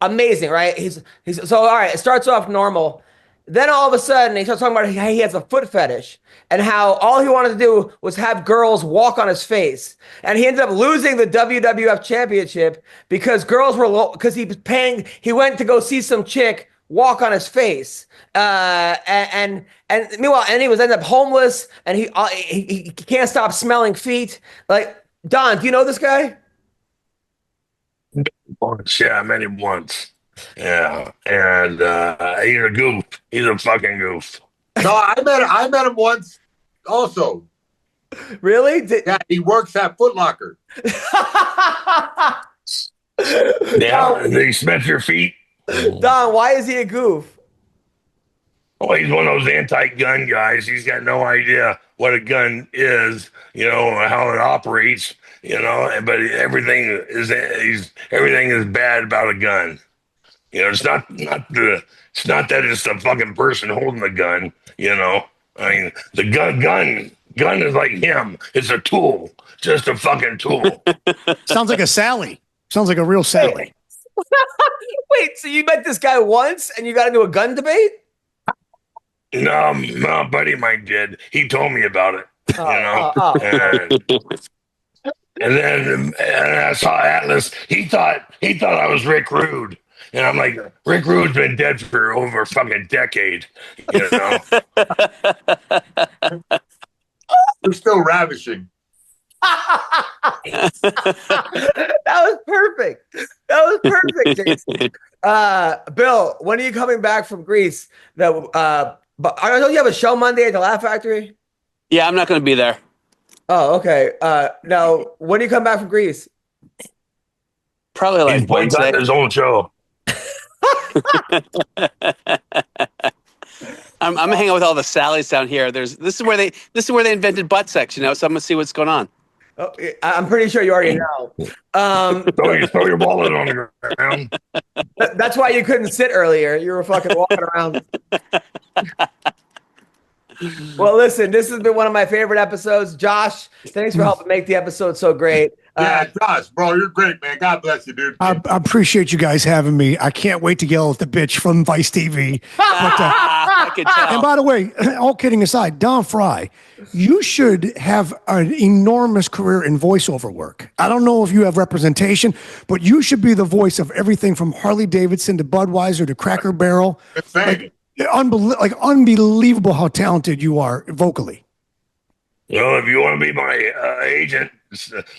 Speaker 7: amazing, right? He's so all right. It starts off normal. Then all of a sudden, he starts talking about how he has a foot fetish and how all he wanted to do was have girls walk on his face. And he ended up losing the WWF championship because he went to go see some chick walk on his face. And meanwhile, he was ended up homeless and he can't stop smelling feet. Like, Don, do you know this guy?
Speaker 9: Once, yeah, I met him once. Yeah, and he's a goof. He's a fucking goof.
Speaker 6: No, I met him once also.
Speaker 7: Really?
Speaker 6: Yeah, he works at Foot Locker.
Speaker 9: Yeah, did he smell your feet?
Speaker 7: Don, why is he a goof?
Speaker 9: Oh, he's one of those anti-gun guys. He's got no idea what a gun is, how it operates, but everything is bad about a gun. It's not that it's the fucking person holding the gun, I mean, the gun is like him. It's a tool, just a fucking tool.
Speaker 1: Sounds like a Sally. Sounds like a real Sally.
Speaker 7: Wait, so you met this guy once and you got into a gun debate?
Speaker 9: No, a buddy of mine did. He told me about it, And then I saw Atlas. He thought I was Rick Rude. And I'm like, Rick Rude's been dead for over a fucking decade,
Speaker 6: You're still ravishing.
Speaker 7: That was perfect. Jason. Bill, when are you coming back from Greece? But I know you have a show Monday at the Laugh Factory.
Speaker 2: Yeah, I'm not going to be there.
Speaker 7: Oh, okay. Now, when do you come back from Greece?
Speaker 2: Probably like
Speaker 9: he's Wednesday. His own show.
Speaker 2: I'm hanging out with all the Sallys down here. This is where they invented butt sex, so I'm gonna see what's going on.
Speaker 7: Oh, I'm pretty sure you already know.
Speaker 9: Throw your wallet on the ground.
Speaker 7: That's why you couldn't sit earlier. You were fucking walking around. Well, listen, this has been one of my favorite episodes. Josh, thanks for helping make the episode so great.
Speaker 6: Yeah, Josh, bro, you're great, man. God bless you, dude.
Speaker 1: I appreciate you guys having me. I can't wait to yell at the bitch from Vice TV.
Speaker 2: I can tell.
Speaker 1: And by the way, all kidding aside, Don Frye, you should have an enormous career in voiceover work. I don't know if you have representation, but you should be the voice of everything from Harley Davidson to Budweiser to Cracker Barrel. Unbelievable how talented you are vocally.
Speaker 9: Well, if you want to be my agent,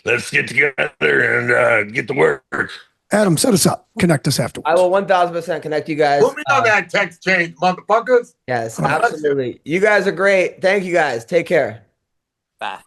Speaker 9: let's get together and get to work.
Speaker 1: Adam, set us up. Connect us afterwards.
Speaker 7: I will 1,000% connect you guys.
Speaker 6: Put me on that text chain, motherfuckers.
Speaker 7: Yes, absolutely. You guys are great. Thank you guys. Take care.
Speaker 2: Bye.